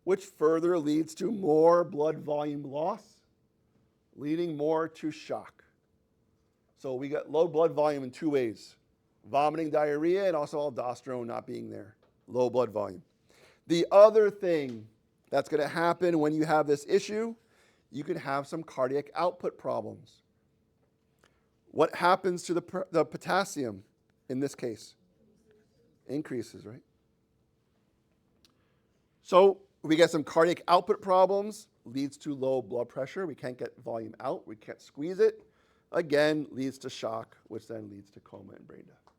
which further leads to more blood volume loss, leading more to shock. So we got low blood volume in 2 ways: vomiting, diarrhea, and also aldosterone not being there. Low blood volume. The other thing that's going to happen when you have this issue, you can have some cardiac output problems. What happens to the potassium in this case? Increases, right? So we get some cardiac output problems, leads to low blood pressure. We can't get volume out. We can't squeeze it. Again, leads to shock, which then leads to coma and brain death.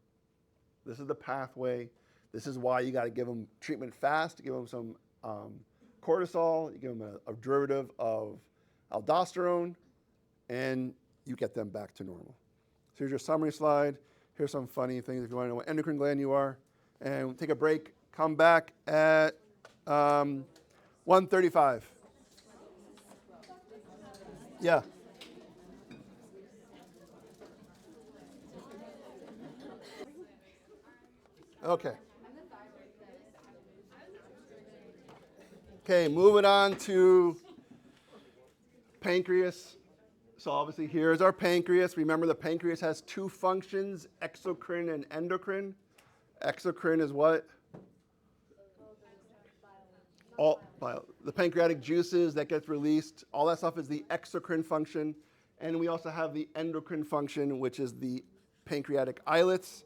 This is the pathway. This is why you got to give them treatment fast. You give them some cortisol. You give them a derivative of aldosterone, and you get them back to normal. So here's your summary slide. Here's some funny things if you want to know what endocrine gland you are. And we'll take a break. Come back at 1:35. Yeah. Okay. Okay, moving on to pancreas. So obviously here's our pancreas. Remember the pancreas has two functions, exocrine and endocrine. Exocrine is what? The pancreatic juices that gets released. All that stuff is the exocrine function. And we also have the endocrine function, which is the pancreatic islets.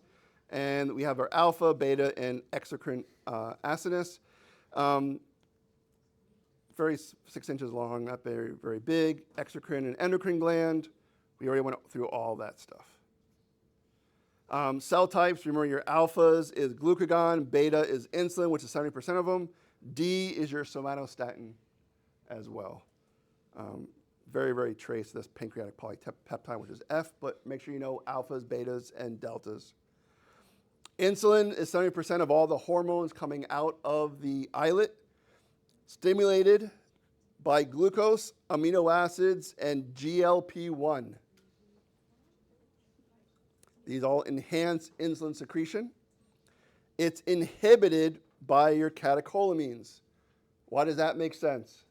And we have our alpha, beta, and exocrine acinus. Very 6 inches long, not very, very big. Exocrine and endocrine gland. We already went through all that stuff. Cell types, remember your alphas is glucagon, beta is insulin, which is 70% of them. D is your somatostatin as well. Very, very trace this pancreatic polypeptide, which is F, but make sure you know alphas, betas, and deltas. Insulin is 70% of all the hormones coming out of the islet, stimulated by glucose, amino acids, and GLP-1. These all enhance insulin secretion. It's inhibited by your catecholamines. Why does that make sense?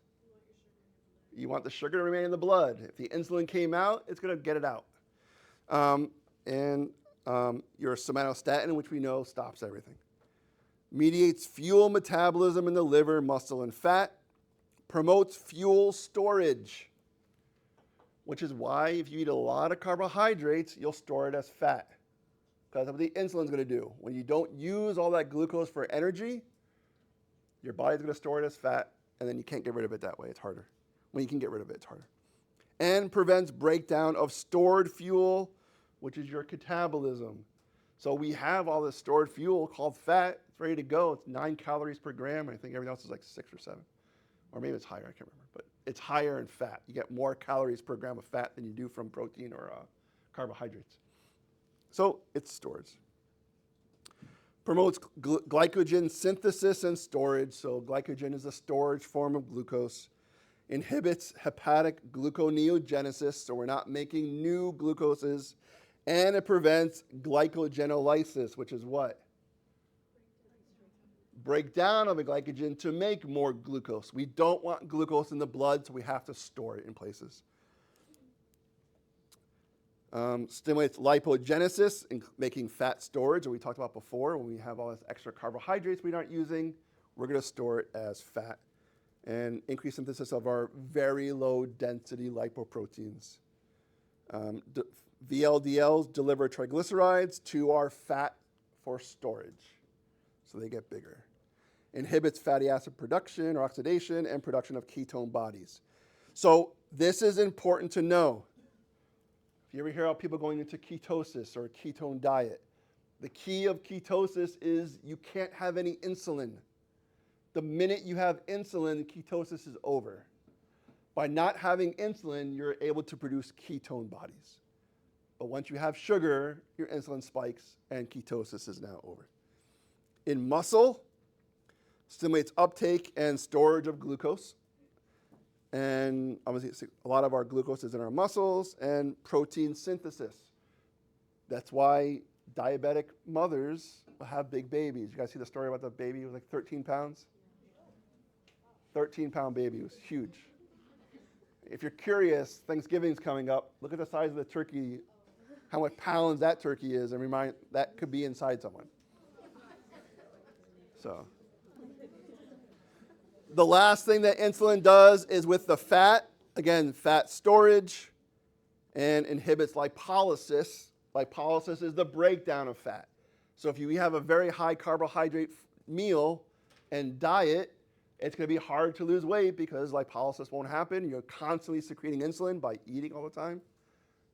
You want the sugar to remain in the blood. If the insulin came out, it's going to get it out. Your somatostatin, which we know stops everything. Mediates fuel metabolism in the liver, muscle, and fat. Promotes fuel storage, which is why if you eat a lot of carbohydrates, you'll store it as fat. Because that's what the insulin's going to do. When you don't use all that glucose for energy, your body's going to store it as fat, and then you can't get rid of it that way. It's harder. When you can get rid of it, it's harder. And prevents breakdown of stored fuel, which is your catabolism. So we have all this stored fuel called fat. It's ready to go. It's 9 calories per gram. I think everything else is like 6 or 7. Or maybe it's higher. I can't remember. But it's higher in fat. You get more calories per gram of fat than you do from protein or carbohydrates. So it stores. Promotes glycogen synthesis and storage. So glycogen is a storage form of glucose. Inhibits hepatic gluconeogenesis. So we're not making new glucoses. And it prevents glycogenolysis, which is what? Breakdown of a glycogen to make more glucose. We don't want glucose in the blood, so we have to store it in places. Stimulates lipogenesis, making fat storage, that we talked about before. When we have all this extra carbohydrates we aren't using, we're going to store it as fat. And increase synthesis of our very low density lipoproteins. VLDLs deliver triglycerides to our fat for storage, so they get bigger. Inhibits fatty acid production or oxidation and production of ketone bodies. So this is important to know. If you ever hear about people going into ketosis or a ketone diet, the key of ketosis is you can't have any insulin. The minute you have insulin, ketosis is over. By not having insulin, you're able to produce ketone bodies. But once you have sugar, your insulin spikes and ketosis is now over. In muscle, stimulates uptake and storage of glucose. And obviously, a lot of our glucose is in our muscles, and protein synthesis. That's why diabetic mothers will have big babies. You guys see the story about the baby who was like 13 pounds? 13-pound baby. It was huge. If you're curious, Thanksgiving's coming up. Look at the size of the turkey, how much pounds that turkey is, and remind that could be inside someone. So the last thing that insulin does is with the fat, again, fat storage and inhibits lipolysis. Lipolysis is the breakdown of fat. So if you have a very high carbohydrate meal and diet, it's going to be hard to lose weight because lipolysis won't happen. You're constantly secreting insulin by eating all the time.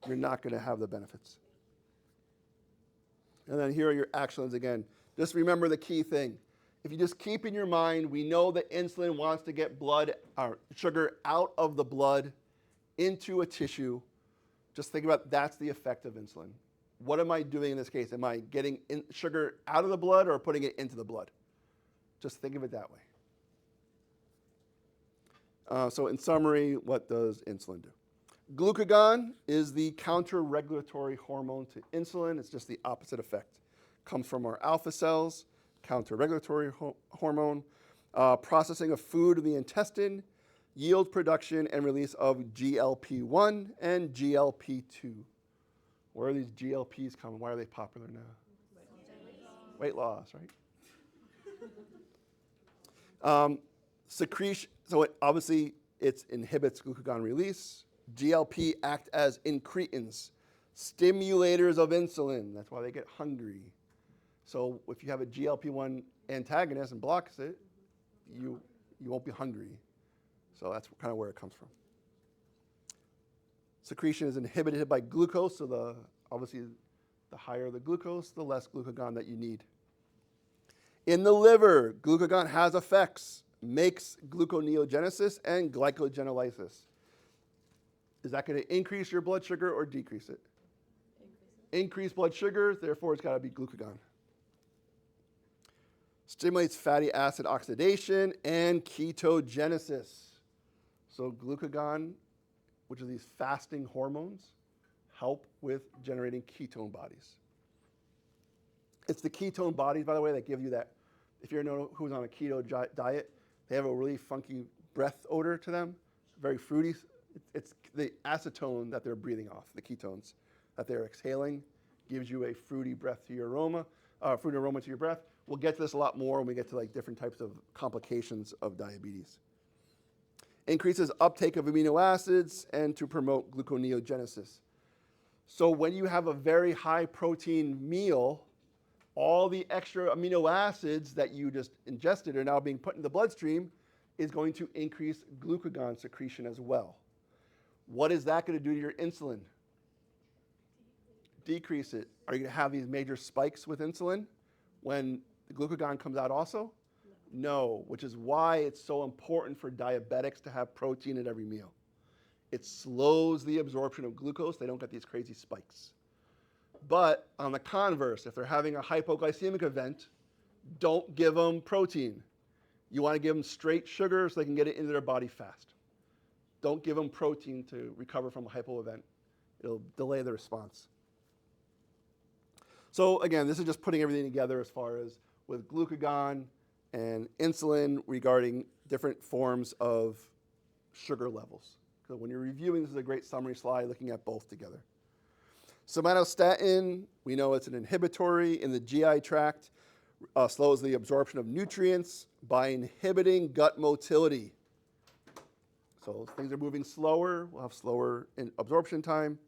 You're not going to have the benefits. And then here are your actions again. Just remember the key thing. If you just keep in your mind, we know that insulin wants to get blood or sugar out of the blood into a tissue. Just think about that's the effect of insulin. What am I doing in this case? Am I getting sugar out of the blood or putting it into the blood? Just think of it that way. So in summary, what does insulin do? Glucagon is the counter-regulatory hormone to insulin. It's just the opposite effect. Comes from our alpha cells, counter-regulatory hormone, processing of food in the intestine, yield production and release of GLP-1 and GLP-2. Where are these GLPs coming? Why are they popular now? Weight loss, right? Secretion, so obviously it inhibits glucagon release. GLP act as incretins, stimulators of insulin. That's why they get hungry. So if you have a GLP-1 antagonist and blocks it, you won't be hungry. So that's kind of where it comes from. Secretion is inhibited by glucose, so obviously the higher the glucose, the less glucagon that you need. In the liver, glucagon has effects, makes gluconeogenesis and glycogenolysis. Is that going to increase your blood sugar or decrease it? Increase blood sugar, therefore it's got to be glucagon. Stimulates fatty acid oxidation and ketogenesis. So glucagon, which are these fasting hormones, help with generating ketone bodies. It's the ketone bodies, by the way, that give you that. If you know who's on a keto diet, they have a really funky breath odor to them, very fruity. It's the acetone that they're breathing off, the ketones that they're exhaling, gives you a fruity breath to your aroma, fruity aroma to your breath. We'll get to this a lot more when we get to like different types of complications of diabetes. Increases uptake of amino acids and to promote gluconeogenesis. So when you have a very high protein meal, all the extra amino acids that you just ingested are now being put in the bloodstream is going to increase glucagon secretion as well. What is that going to do to your insulin? Decrease it. Are you going to have these major spikes with insulin when the glucagon comes out also? No, which is why it's so important for diabetics to have protein at every meal. It slows the absorption of glucose. They don't get these crazy spikes. But on the converse, if they're having a hypoglycemic event, don't give them protein. You want to give them straight sugar so they can get it into their body fast. Don't give them protein to recover from a hypo event. It'll delay the response. So again, this is just putting everything together as far as with glucagon and insulin regarding different forms of sugar levels. So when you're reviewing, this is a great summary slide looking at both together. Somatostatin, we know it's an inhibitory in the GI tract, slows the absorption of nutrients by inhibiting gut motility. So things are moving slower, we'll have slower absorption time.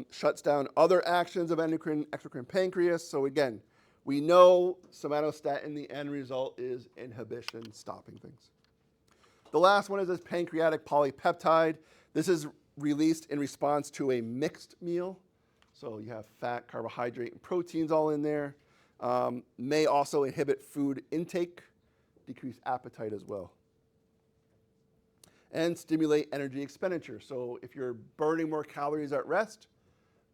Shuts down other actions of endocrine, exocrine pancreas. So again, we know somatostatin, the end result is inhibition, stopping things. The last one is this pancreatic polypeptide. This is released in response to a mixed meal. So you have fat, carbohydrate, and proteins all in there. May also inhibit food intake, decrease appetite as well. And stimulate energy expenditure. So if you're burning more calories at rest,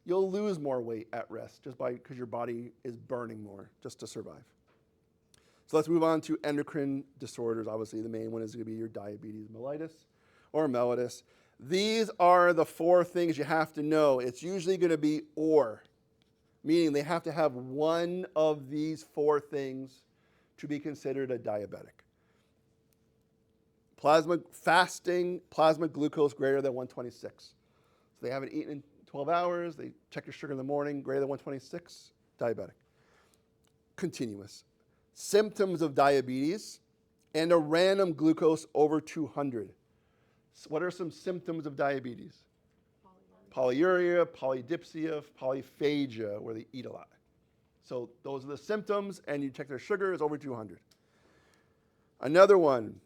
you'll lose more weight at rest just because your body is burning more just to survive. So let's move on to endocrine disorders. Obviously, the main one is going to be your diabetes mellitus or mellitus. These are the four things you have to know. It's usually going to be or, meaning they have to have one of these four things to be considered a diabetic. Fasting plasma glucose greater than 126. So they haven't eaten in 12 hours, they check your sugar in the morning, greater than 126, diabetic. Continuous. Symptoms of diabetes and a random glucose over 200. So what are some symptoms of diabetes? Polyuria, polydipsia, polyphagia, where they eat a lot. So those are the symptoms, and you check their sugar is over 200. Another one,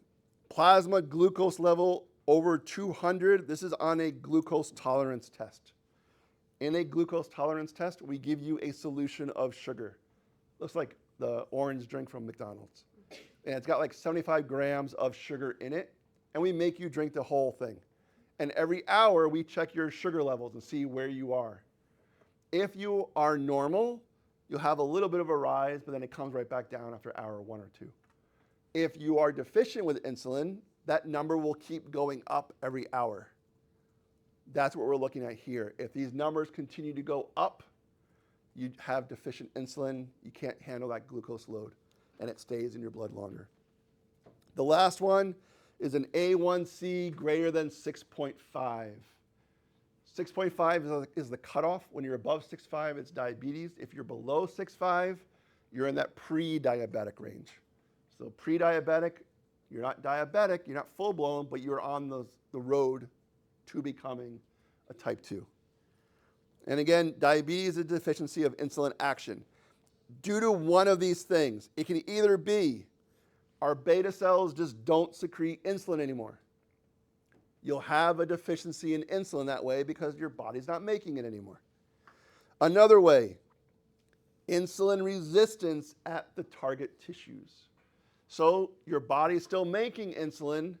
plasma glucose level over 200. This is on a glucose tolerance test. In a glucose tolerance test, we give you a solution of sugar. Looks like the orange drink from McDonald's. And it's got like 75 grams of sugar in it, and we make you drink the whole thing. And every hour, we check your sugar levels and see where you are. If you are normal, you'll have a little bit of a rise, but then it comes right back down after hour 1 or 2. If you are deficient with insulin, that number will keep going up every hour. That's what we're looking at here. If these numbers continue to go up, you have deficient insulin, you can't handle that glucose load, and it stays in your blood longer. The last one is an A1C greater than 6.5. 6.5 is the cutoff. When you're above 6.5, it's diabetes. If you're below 6.5, you're in that pre-diabetic range. So pre-diabetic, you're not diabetic, you're not full-blown, but you're on the road to becoming a type 2. And again, diabetes is a deficiency of insulin action. Due to one of these things, it can either be our beta cells just don't secrete insulin anymore. You'll have a deficiency in insulin that way because your body's not making it anymore. Another way, insulin resistance at the target tissues. So your body's still making insulin,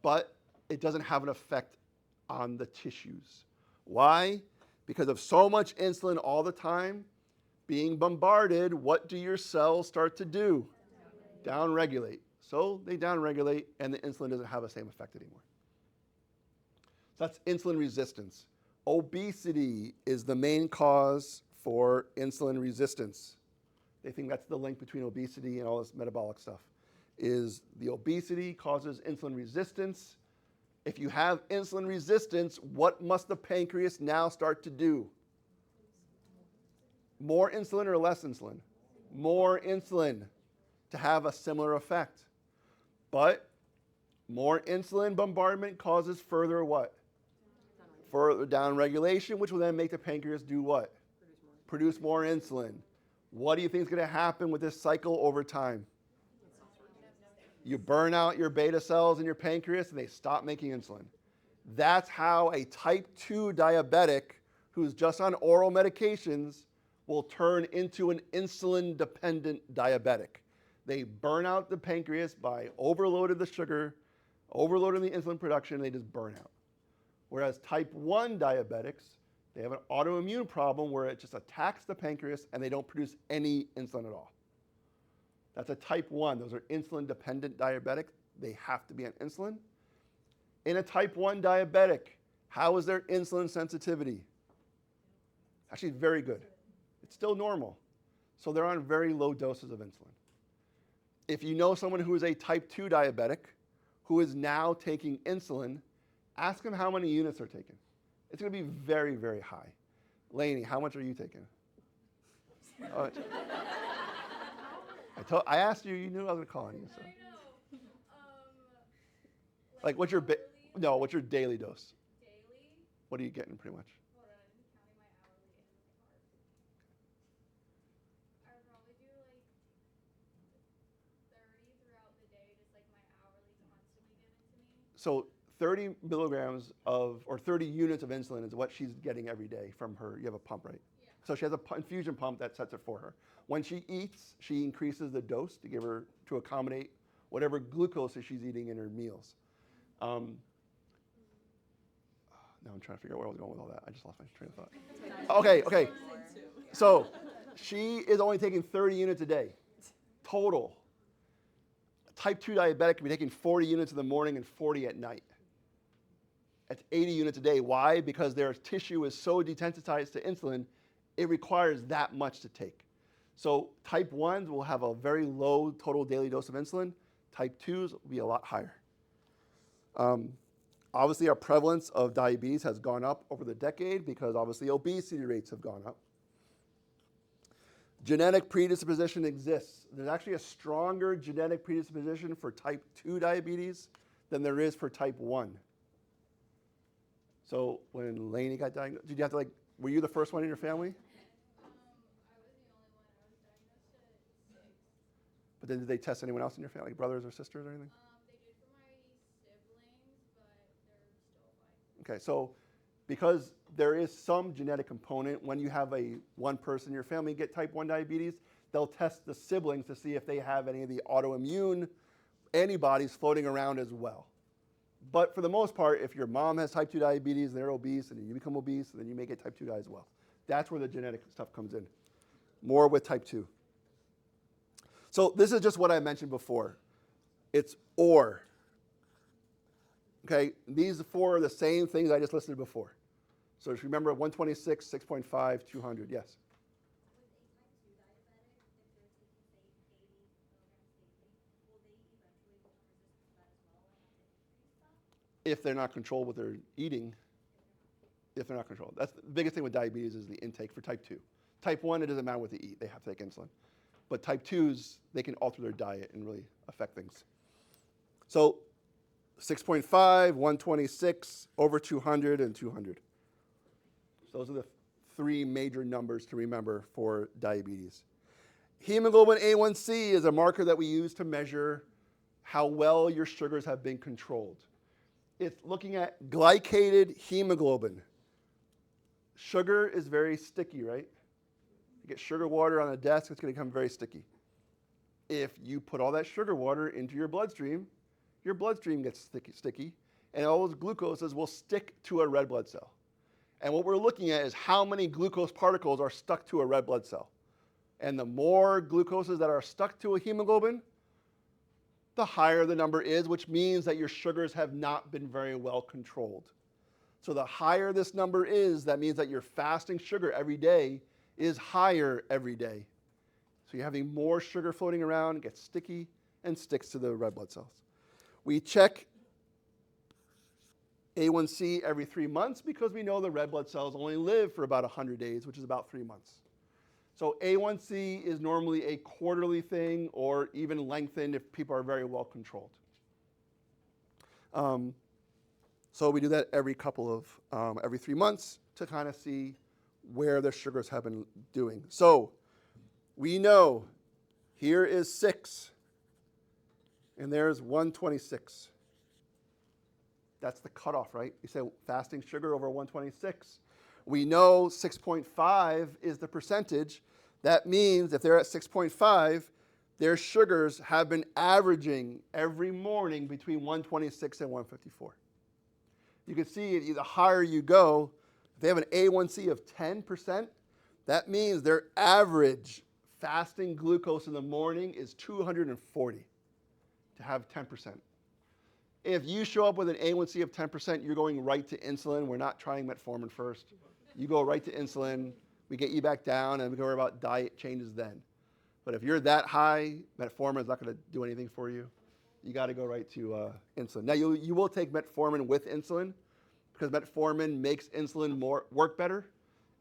but it doesn't have an effect on the tissues. Why? Because of so much insulin all the time being bombarded, what do your cells start to do? Downregulate. So they downregulate, and the insulin doesn't have the same effect anymore. So that's insulin resistance. Obesity is the main cause for insulin resistance. They think that's the link between obesity and all this metabolic stuff, is the obesity causes insulin resistance. If you have insulin resistance, what must the pancreas now start to do? More insulin or less insulin? More insulin to have a similar effect. But more insulin bombardment causes further what? Further downregulation, which will then make the pancreas do what? Produce more insulin. What do you think is going to happen with this cycle over time? You burn out your beta cells in your pancreas and they stop making insulin. That's how a type 2 diabetic who's just on oral medications will turn into an insulin-dependent diabetic. They burn out the pancreas by overloading the sugar, overloading the insulin production, and they just burn out. Whereas type 1 diabetics, they have an autoimmune problem where it just attacks the pancreas and they don't produce any insulin at all. That's a type 1. Those are insulin-dependent diabetic. They have to be on insulin. In a type 1 diabetic, how is their insulin sensitivity? Actually, very good. It's still normal. So they're on very low doses of insulin. If you know someone who is a type 2 diabetic who is now taking insulin, ask them how many units they're taking. It's going to be very, very high. Lainey, how much are you taking? I asked you, you knew I was going to call on you. So. I know. Like what's your what's your daily dose? Daily? What are you getting pretty much? Hold on, I'm counting my hourly and my carbs. I would probably do like 30 throughout the day, just like my hourly constantly given to me. So 30 milligrams or 30 units of insulin is what she's getting every day from her. You have a pump, right? Yeah. So she has an infusion pump that sets it for her. When she eats, she increases the dose to accommodate whatever glucose that she's eating in her meals. Now I'm trying to figure out where I was going with all that. I just lost my train of thought. Okay. So she is only taking 30 units a day, total. Type 2 diabetic can be taking 40 units in the morning and 40 at night. That's 80 units a day. Why? Because their tissue is so desensitized to insulin, it requires that much to take. So type 1s will have a very low total daily dose of insulin. Type 2s will be a lot higher. Obviously, our prevalence of diabetes has gone up over the decade because obviously obesity rates have gone up. Genetic predisposition exists. There's actually a stronger genetic predisposition for type 2 diabetes than there is for type 1. So when Lainey got diagnosed, did you have to were you the first one in your family? I was the only one. I was diagnosed at 6. But then did they test anyone else in your family, like brothers or sisters or anything? They did for my siblings, but they're still fine. Okay, so because there is some genetic component, when you have one person in your family get type 1 diabetes, they'll test the siblings to see if they have any of the autoimmune antibodies floating around as well. But for the most part, if your mom has type 2 diabetes and they're obese, and then you become obese, then you may get type 2 as well. That's where the genetic stuff comes in. More with type 2. So this is just what I mentioned before. It's or. Okay, these four are the same things I just listed before. So just remember 126, 6.5, 200, yes? If they're not controlled with their eating, if they're not controlled. That's the biggest thing with diabetes is the intake for type 2. Type 1, it doesn't matter what they eat. They have to take insulin. But type 2s, they can alter their diet and really affect things. So 6.5, 126, over 200, and 200. So those are the three major numbers to remember for diabetes. Hemoglobin A1C is a marker that we use to measure how well your sugars have been controlled. It's looking at glycated hemoglobin. Sugar is very sticky, right? You get sugar water on a desk, it's going to become very sticky. If you put all that sugar water into your bloodstream gets sticky, and all those glucoses will stick to a red blood cell. And what we're looking at is how many glucose particles are stuck to a red blood cell. And the more glucoses that are stuck to a hemoglobin, the higher the number is, which means that your sugars have not been very well controlled. So the higher this number is, that means that your fasting sugar every day is higher every day. So you're having more sugar floating around, it gets sticky, and sticks to the red blood cells. We check A1C every 3 months because we know the red blood cells only live for about 100 days, which is about 3 months. So A1C is normally a quarterly thing or even lengthened if people are very well controlled. So we do that every 3 months to kind of see where the sugars have been doing. So we know here is 6, and there's 126. That's the cutoff, right? You say fasting sugar over 126. We know 6.5 is the percentage. That means if they're at 6.5, their sugars have been averaging every morning between 126 and 154. You can see the higher you go, if they have an A1C of 10%, that means their average fasting glucose in the morning is 240 to have 10%. If you show up with an A1C of 10%, you're going right to insulin. We're not trying metformin first. You go right to insulin. We get you back down, and we can worry about diet changes then. But if you're that high, metformin is not going to do anything for you. You got to go right to insulin. Now, you will take metformin with insulin because metformin makes insulin work better,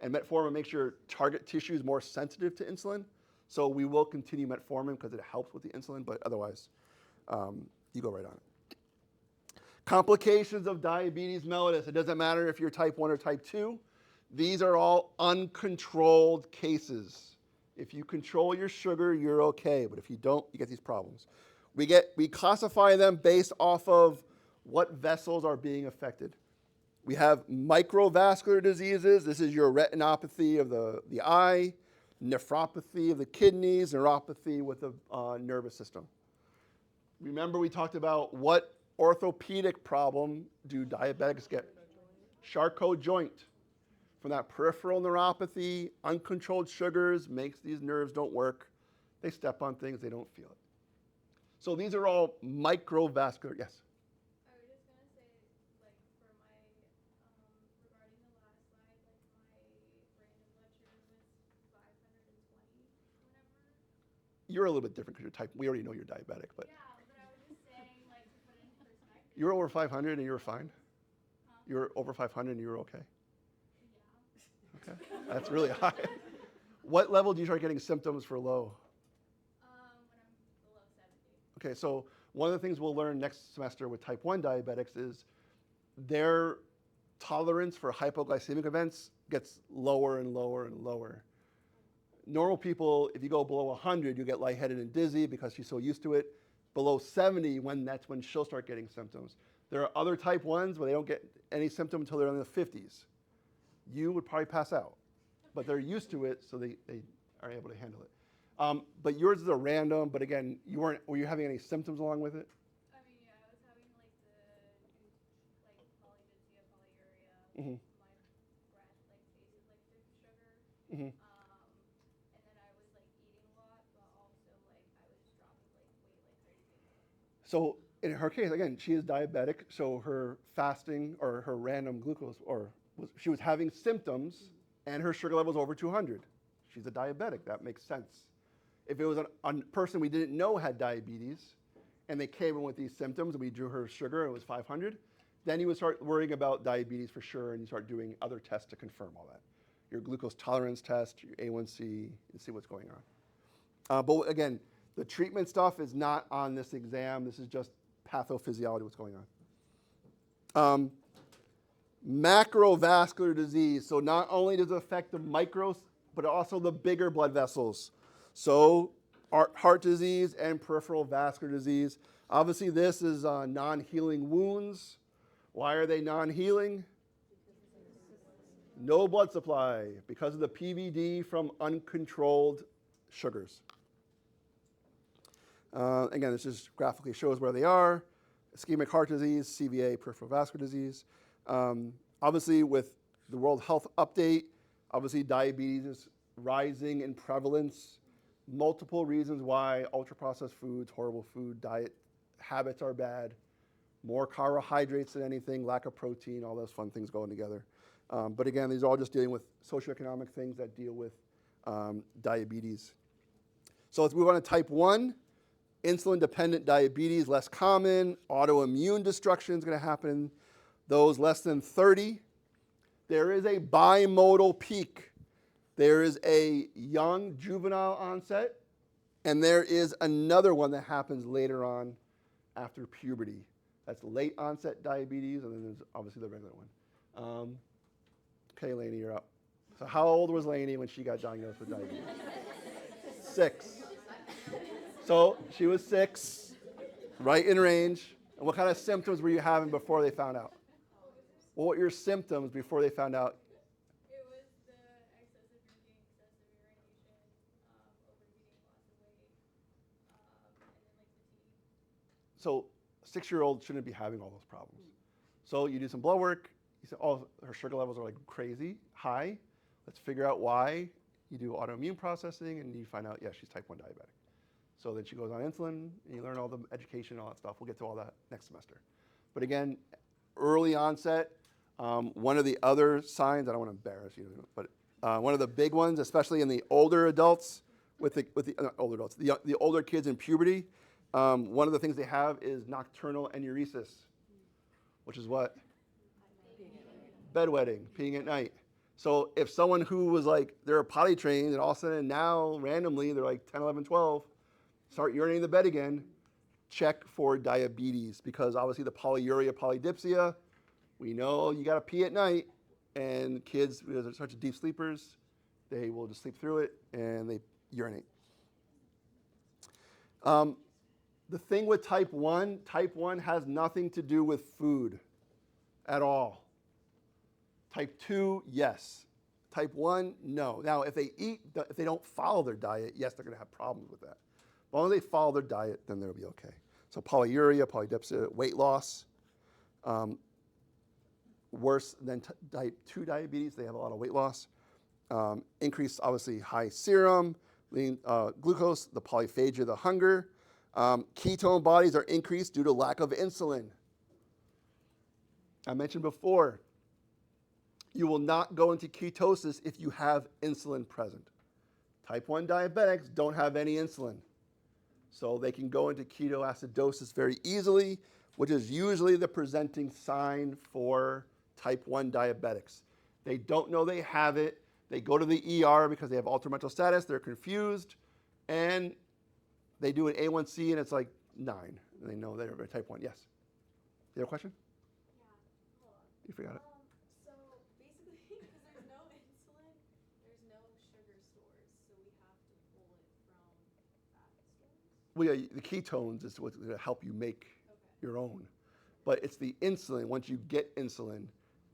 and metformin makes your target tissues more sensitive to insulin. So we will continue metformin because it helps with the insulin, but otherwise, you go right on it. Complications of diabetes mellitus. It doesn't matter if you're type 1 or type 2. These are all uncontrolled cases. If you control your sugar, you're okay. But if you don't, you get these problems. We classify them based off of what vessels are being affected. We have microvascular diseases. This is your retinopathy of the eye, nephropathy of the kidneys, neuropathy with the nervous system. Remember we talked about what orthopedic problem do diabetics get? Charcot joint. From that peripheral neuropathy, uncontrolled sugars makes these nerves don't work. They step on things, they don't feel it. So these are all microvascular, yes? I was just gonna say, like, for my, regarding the last slide, like, my random blood sugar was 520 whenever. You're a little bit different because you're type, we already know you're diabetic, but Yeah, but I was just saying, like, to put it into perspective. you were over 500 and you were fine? Huh? You were over 500 and you were okay? Yeah. Okay, that's really high. What level do you start getting symptoms for low? When I'm below 70. Okay, so one of the things we'll learn next semester with type 1 diabetics is their tolerance for hypoglycemic events gets lower and lower and lower. Normal people, if you go below 100, you get lightheaded and dizzy because she's so used to it. Below 70, that's when she'll start getting symptoms. There are other type 1s where they don't get any symptom until they're in the 50s. You would probably pass out, but they're used to it, so they are able to handle it. But yours is a random, but again, were you having any symptoms along with it? I mean, yeah, I was having like polydipsia, polyuria. Mm-hmm. My breath like tasted like sugar. Mm-hmm. And then I was like eating a lot, but also like I was dropping like weight like crazy. So in her case, again, she is diabetic, so her fasting or her random glucose, she was having symptoms, and her sugar level was over 200. She's a diabetic. That makes sense. If it was a person we didn't know had diabetes, and they came in with these symptoms, and we drew her sugar, and it was 500, then you would start worrying about diabetes for sure, and you start doing other tests to confirm all that. Your glucose tolerance test, your A1C, and see what's going on. But again, the treatment stuff is not on this exam. This is just pathophysiology, what's going on. Macrovascular disease. So not only does it affect the micros, but also the bigger blood vessels. So heart disease and peripheral vascular disease. Obviously, this is non-healing wounds. Why are they non-healing? No blood supply because of the PVD from uncontrolled sugars. Again, this just graphically shows where they are. Ischemic heart disease, CVA, peripheral vascular disease. Obviously, with the World Health Update, obviously diabetes is rising in prevalence. Multiple reasons why ultra-processed foods, horrible food, diet habits are bad. More carbohydrates than anything, lack of protein, all those fun things going together. But again, these are all just dealing with socioeconomic things that deal with diabetes. So let's move on to type 1. Insulin-dependent diabetes, less common. Autoimmune destruction is going to happen. Those less than 30. There is a bimodal peak. There is a young juvenile onset, and there is another one that happens later on after puberty. That's late onset diabetes, and then there's obviously the regular one. Okay, Lainey, you're up. So how old was Lainey when she got diagnosed with diabetes? 6. So she was 6, right in range. And what kind of symptoms were you having before they found out? What were your symptoms before they found out? It was the excessive drinking, excessive urination, overeating, loss of weight, and then like fatigue. So a 6-year-old shouldn't be having all those problems. So you do some blood work. You say, oh, her sugar levels are like crazy, high. Let's figure out why. You do autoimmune processing, and you find out, yeah, she's type 1 diabetic. So then she goes on insulin, and you learn all the education and all that stuff. We'll get to all that next semester. But again, early onset, one of the other signs, I don't want to embarrass you, but one of the big ones, especially in the older adults, the older kids in puberty, one of the things they have is nocturnal enuresis, which is what? Bedwetting, peeing at night. So if someone who was like, they're potty trained, and all of a sudden now, randomly, they're like 10, 11, 12, start urinating in the bed again, check for diabetes, because obviously the polyuria, polydipsia, we know you got to pee at night, and kids, because they're such deep sleepers, they will just sleep through it, and they urinate. The thing with type 1 has nothing to do with food at all. Type 2, yes. Type 1, no. Now, if they don't follow their diet, yes, they're going to have problems with that. As long as they follow their diet, then they'll be okay. So polyuria, polydipsia, weight loss, worse than type 2 diabetes. They have a lot of weight loss. Increased, obviously, high serum, glucose, the polyphagia, the hunger. Ketone bodies are increased due to lack of insulin. I mentioned before, you will not go into ketosis if you have insulin present. Type 1 diabetics don't have any insulin. So they can go into ketoacidosis very easily, which is usually the presenting sign for type 1 diabetics. They don't know they have it. They go to the ER because they have altered mental status. They're confused. And they do an A1C, and it's like 9. And they know they're type 1. Yes? You have a question? Yeah, hold on. You forgot it. Well, yeah, the ketones is what's going to help you make your own. But it's the insulin. Once you get insulin,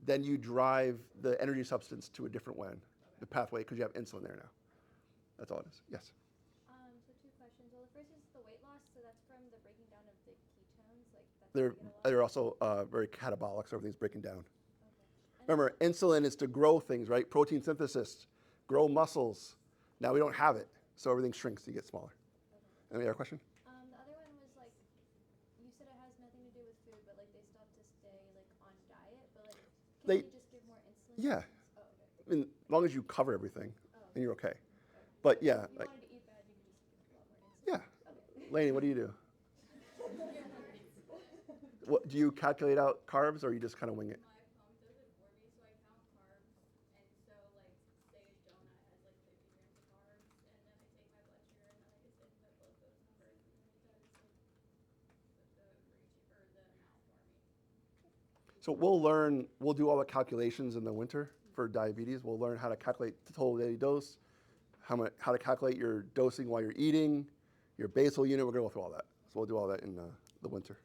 then you drive the energy substance to a different one, the pathway, because you have insulin there now. That's all it is. Yes. So two questions. Well, the first is the weight loss. So that's from the breaking down of the ketones. Like that's how you get a lot. They're also very catabolic, so everything's breaking down. Okay. Remember, insulin is to grow things, right? Protein synthesis, grow muscles. Now we don't have it, so everything shrinks. You get smaller. Okay. Any other question? The other one was like, you said it has nothing to do with food, but like they still have to stay like on diet, but like, can They- you just give more insulin? Yeah. Oh, okay. I mean, as long as you cover everything, Oh, then you're okay. okay. But yeah, If you like, wanted to eat bad, you could just give a lot more insulin. yeah. Okay. Laney, what do you do? What, do you calculate out carbs, or you just kind of wing it? My pump does it for me, so I count carbs, and so like, say a donut has like 50 grams of carbs, and then I take my blood sugar, and then I just hit the glucose numbers, and then it does like the ratio or the amount for me. So we'll do all the calculations in the winter for diabetes. We'll learn how to calculate the total daily dose, how to calculate your dosing while you're eating, your basal unit. We're going to go through all that. So we'll do all that in the winter.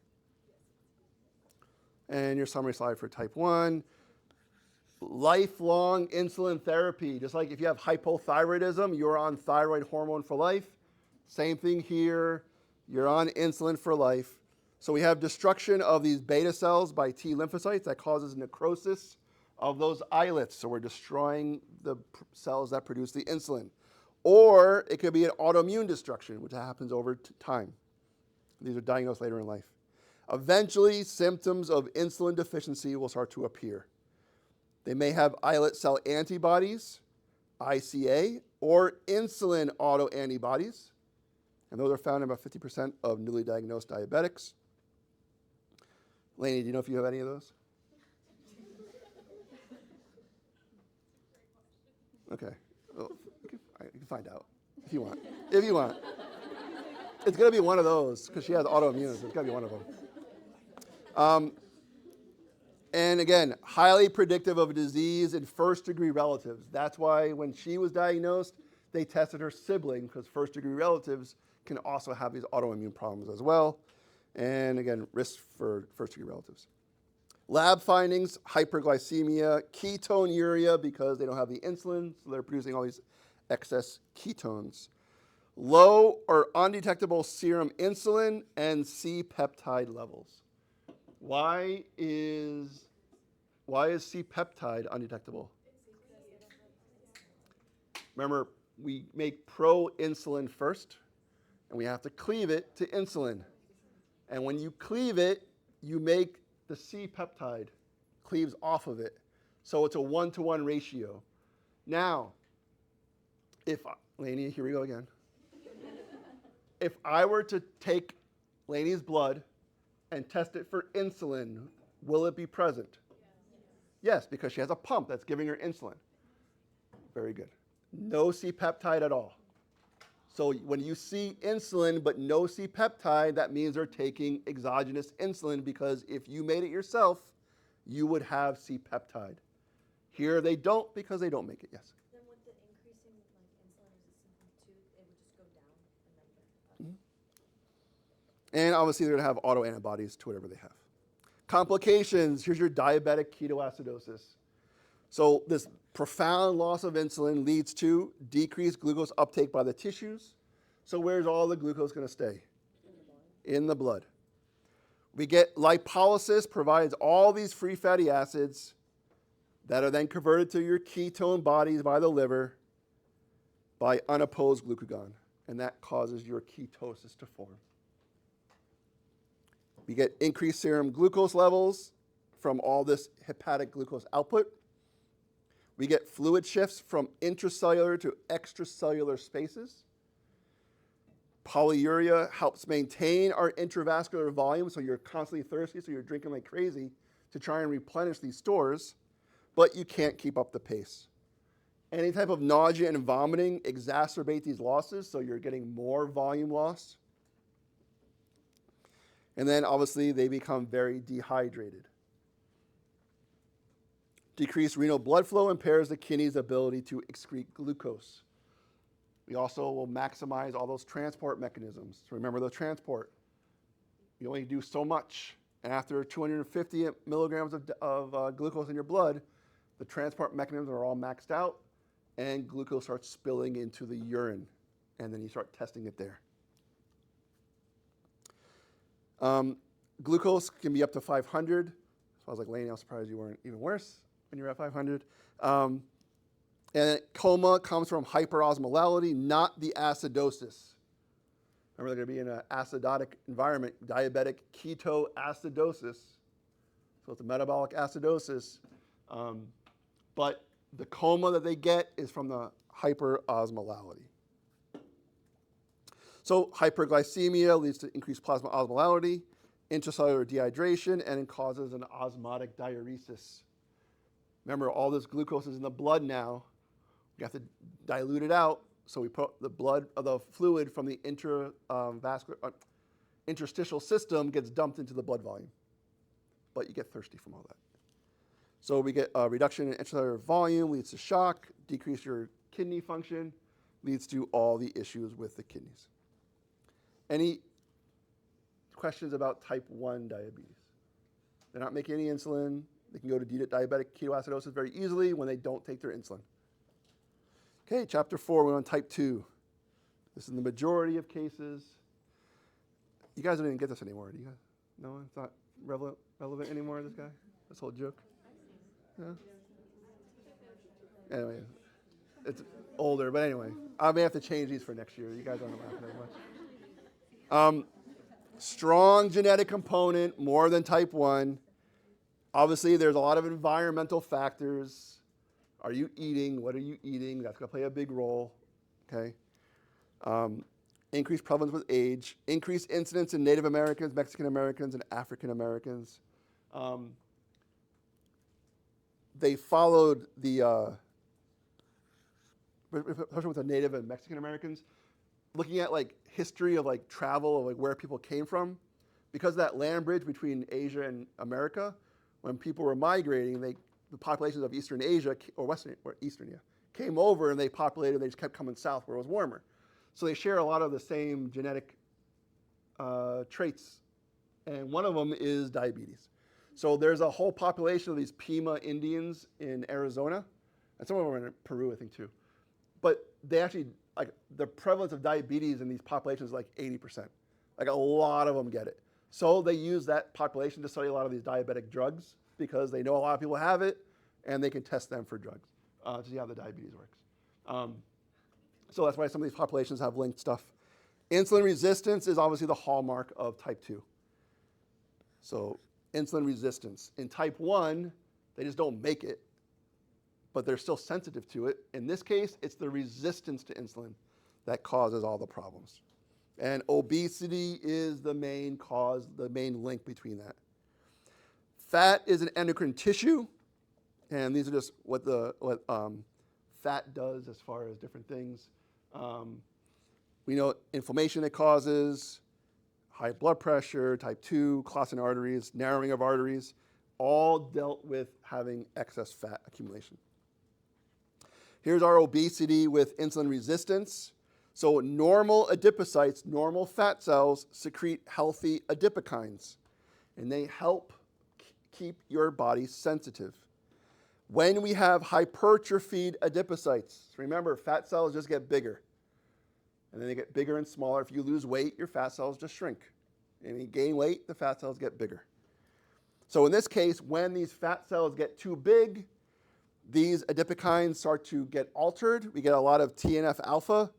And your summary slide for type 1. Lifelong insulin therapy. Just like if you have hypothyroidism, you're on thyroid hormone for life. Same thing here. You're on insulin for life. So we have destruction of these beta cells by T lymphocytes that causes necrosis of those islets. So we're destroying the cells that produce the insulin. Or it could be an autoimmune destruction, which happens over time. These are diagnosed later in life. Eventually, symptoms of insulin deficiency will start to appear. They may have islet cell antibodies, ICA, or insulin autoantibodies. And those are found in about 50% of newly diagnosed diabetics. Laney, do you know if you have any of those? Okay. Well, you can find out if you want. If you want. It's going to be one of those because she has autoimmune. So it's going to be one of them. And again, highly predictive of a disease in first-degree relatives. That's why when she was diagnosed, they tested her sibling because first-degree relatives can also have these autoimmune problems as well. And again, risk for first-degree relatives. Lab findings, hyperglycemia, ketonuria because they don't have the insulin, so they're producing all these excess ketones. Low or undetectable serum insulin and C-peptide levels. Why is C-peptide undetectable? Remember, we make pro-insulin first, and we have to cleave it to insulin. And when you cleave it, you make the C-peptide cleaves off of it. So it's a 1-to-1 ratio. Now, Laney, here we go again. If I were to take Laney's blood and test it for insulin, will it be present? Yes, because she has a pump that's giving her insulin. Very good. No C-peptide at all. So when you see insulin but no C-peptide, that means they're taking exogenous insulin because if you made it yourself, you would have C-peptide. Here they don't because they don't make it, yes. Then with the increasing like insulin resistance too, it would just go down and then And obviously they're going to have autoantibodies to whatever they have. Complications, here's your diabetic ketoacidosis. So this profound loss of insulin leads to decreased glucose uptake by the tissues. So where's all the glucose going to stay? In the blood. We get lipolysis, provides all these free fatty acids that are then converted to your ketone bodies by the liver by unopposed glucagon. And that causes your ketosis to form. We get increased serum glucose levels from all this hepatic glucose output. We get fluid shifts from intracellular to extracellular spaces. Polyuria helps maintain our intravascular volume, so you're constantly thirsty, so you're drinking like crazy to try and replenish these stores, but you can't keep up the pace. Any type of nausea and vomiting exacerbate these losses, so you're getting more volume loss. And then obviously they become very dehydrated. Decreased renal blood flow impairs the kidney's ability to excrete glucose. We also will maximize all those transport mechanisms. So remember the transport. You only do so much. And after 250 milligrams of glucose in your blood, the transport mechanisms are all maxed out, and glucose starts spilling into the urine. And then you start testing it there. Glucose can be up to 500. So I was like, Lainey, I was surprised you weren't even worse when you were at 500. And coma comes from hyperosmolality, not the acidosis. Remember, they're going to be in an acidotic environment, diabetic ketoacidosis. So it's a metabolic acidosis. But the coma that they get is from the hyperosmolality. So hyperglycemia leads to increased plasma osmolality, intracellular dehydration, and it causes an osmotic diuresis. Remember, all this glucose is in the blood now. We have to dilute it out, so we put the fluid from the interstitial system gets dumped into the blood volume. But you get thirsty from all that. So we get a reduction in intracellular volume, leads to shock, decrease your kidney function, leads to all the issues with the kidneys. Any questions about type 1 diabetes? They're not making any insulin. They can go to diabetic ketoacidosis very easily when they don't take their insulin. Okay, chapter 4, we're on type 2. This is the majority of cases. You guys don't even get this anymore, do you guys? No, it's not relevant anymore, this guy? This whole joke? No? Anyway, it's older, but anyway. I may have to change these for next year. You guys aren't laughing as much. Strong genetic component, more than type 1. Obviously, there's a lot of environmental factors. Are you eating? What are you eating? That's going to play a big role. Okay. Increased prevalence with age. Increased incidence in Native Americans, Mexican Americans, and African Americans. They followed the, especially with the Native and Mexican Americans, looking at like history of like travel of like where people came from. Because of that land bridge between Asia and America, when people were migrating, the populations of Eastern Asia or Eastern, came over and they populated. They just kept coming south where it was warmer. So they share a lot of the same genetic traits, and one of them is diabetes. So there's a whole population of these Pima Indians in Arizona, and some of them are in Peru, I think, too. But they actually, like, the prevalence of diabetes in these populations is like 80%. Like, a lot of them get it. So they use that population to study a lot of these diabetic drugs because they know a lot of people have it, and they can test them for drugs to see how the diabetes works. So that's why some of these populations have linked stuff. Insulin resistance is obviously the hallmark of type 2. So insulin resistance. In type 1, they just don't make it, but they're still sensitive to it. In this case, it's the resistance to insulin that causes all the problems. And obesity is the main cause, the main link between that. Fat is an endocrine tissue, and these are just what fat does as far as different things. We know inflammation it causes, high blood pressure, type 2, clots in arteries, narrowing of arteries, all dealt with having excess fat accumulation. Here's our obesity with insulin resistance. So normal adipocytes, normal fat cells, secrete healthy adipokines, and they help keep your body sensitive. When we have hypertrophied adipocytes, remember, fat cells just get bigger, and then they get bigger and smaller. If you lose weight, your fat cells just shrink. And if you gain weight, the fat cells get bigger. So in this case, when these fat cells get too big, these adipokines start to get altered. We get a lot of TNF alpha,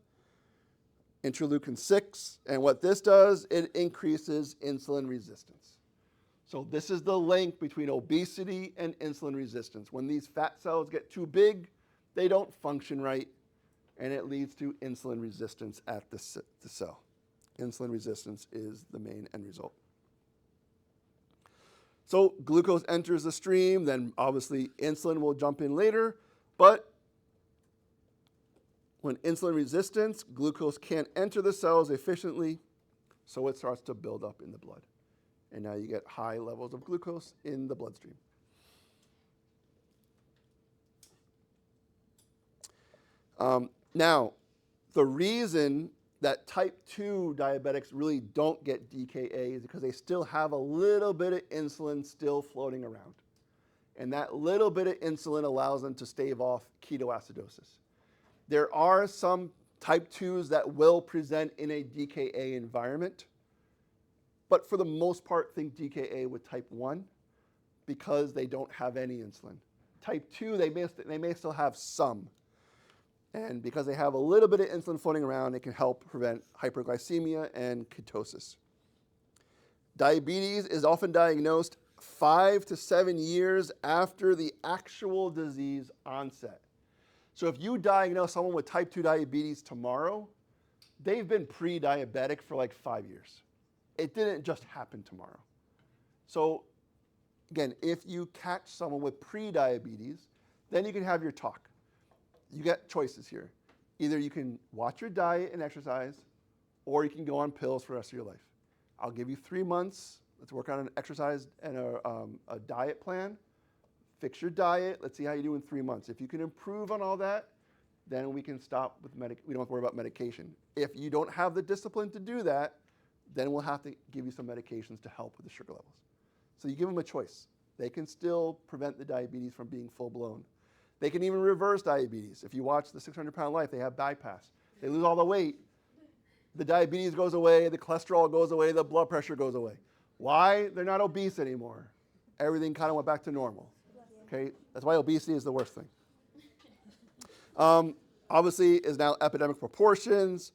interleukin 6, and what this does, it increases insulin resistance. So this is the link between obesity and insulin resistance. When these fat cells get too big, they don't function right, and it leads to insulin resistance at the cell. Insulin resistance is the main end result. So glucose enters the stream, then obviously insulin will jump in later, but when insulin resistance, glucose can't enter the cells efficiently, so it starts to build up in the blood. And now you get high levels of glucose in the bloodstream. Now, The reason that type 2 diabetics really don't get DKA is because they still have a little bit of insulin still floating around. And that little bit of insulin allows them to stave off ketoacidosis. There are some type 2s that will present in a DKA environment, but for the most part, think DKA with type 1 because they don't have any insulin. Type 2, they may still have some. And because they have a little bit of insulin floating around, it can help prevent hyperglycemia and ketosis. Diabetes is often diagnosed 5 to 7 years after the actual disease onset. So if you diagnose someone with type 2 diabetes tomorrow, they've been pre-diabetic for like 5 years. It didn't just happen tomorrow. So again, if you catch someone with pre-diabetes, then you can have your talk. You get choices here. Either you can watch your diet and exercise, or you can go on pills for the rest of your life. I'll give you 3 months. Let's work on an exercise and a diet plan. Fix your diet. Let's see how you do in 3 months. If you can improve on all that, then we can stop with we don't have to worry about medication. If you don't have the discipline to do that, then we'll have to give you some medications to help with the sugar levels. So you give them a choice. They can still prevent the diabetes from being full-blown. They can even reverse diabetes. If you watch the 600-Pound Life, they have bypass. They lose all the weight. The diabetes goes away, the cholesterol goes away, the blood pressure goes away. Why? They're not obese anymore. Everything kind of went back to normal. Okay? That's why obesity is the worst thing. Obviously, is now epidemic proportions.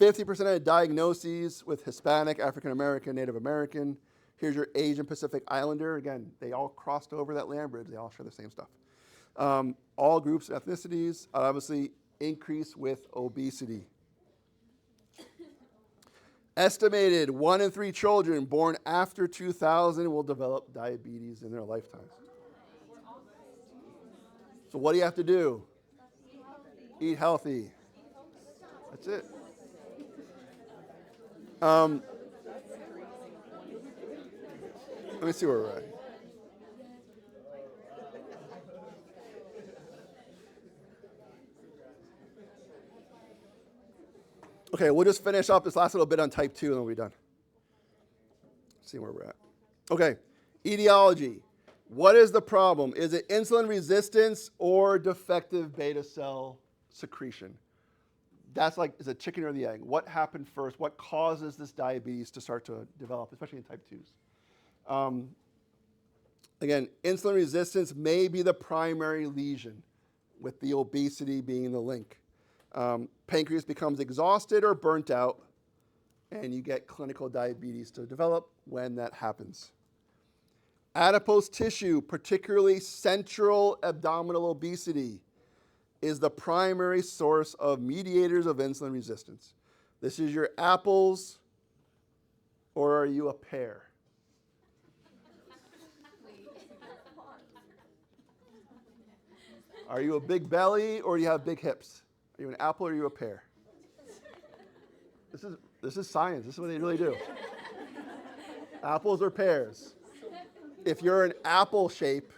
50% of diagnoses with Hispanic, African American, Native American. Here's your Asian Pacific Islander. Again, they all crossed over that land bridge. They all share the same stuff. All groups, ethnicities, obviously increase with obesity. Estimated 1 in 3 children born after 2000 will develop diabetes in their lifetimes. So what do you have to do? Eat healthy. That's it. Let me see where we're at. Okay, we'll just finish up this last little bit on type 2 and then we'll be done. See where we're at. Okay, etiology. What is the problem? Is it insulin resistance or defective beta cell secretion? That's like, is it chicken or the egg? What happened first? What causes this diabetes to start to develop, especially in type 2s? Again, insulin resistance may be the primary lesion, with the obesity being the link. Pancreas becomes exhausted or burnt out, and you get clinical diabetes to develop when that happens. Adipose tissue, particularly central abdominal obesity, is the primary source of mediators of insulin resistance. This is your apples, or are you a pear? Are you a big belly, or do you have big hips? Are you an apple or are you a pear? This is science. This is what they really do. Apples or pears? If you're an apple shape,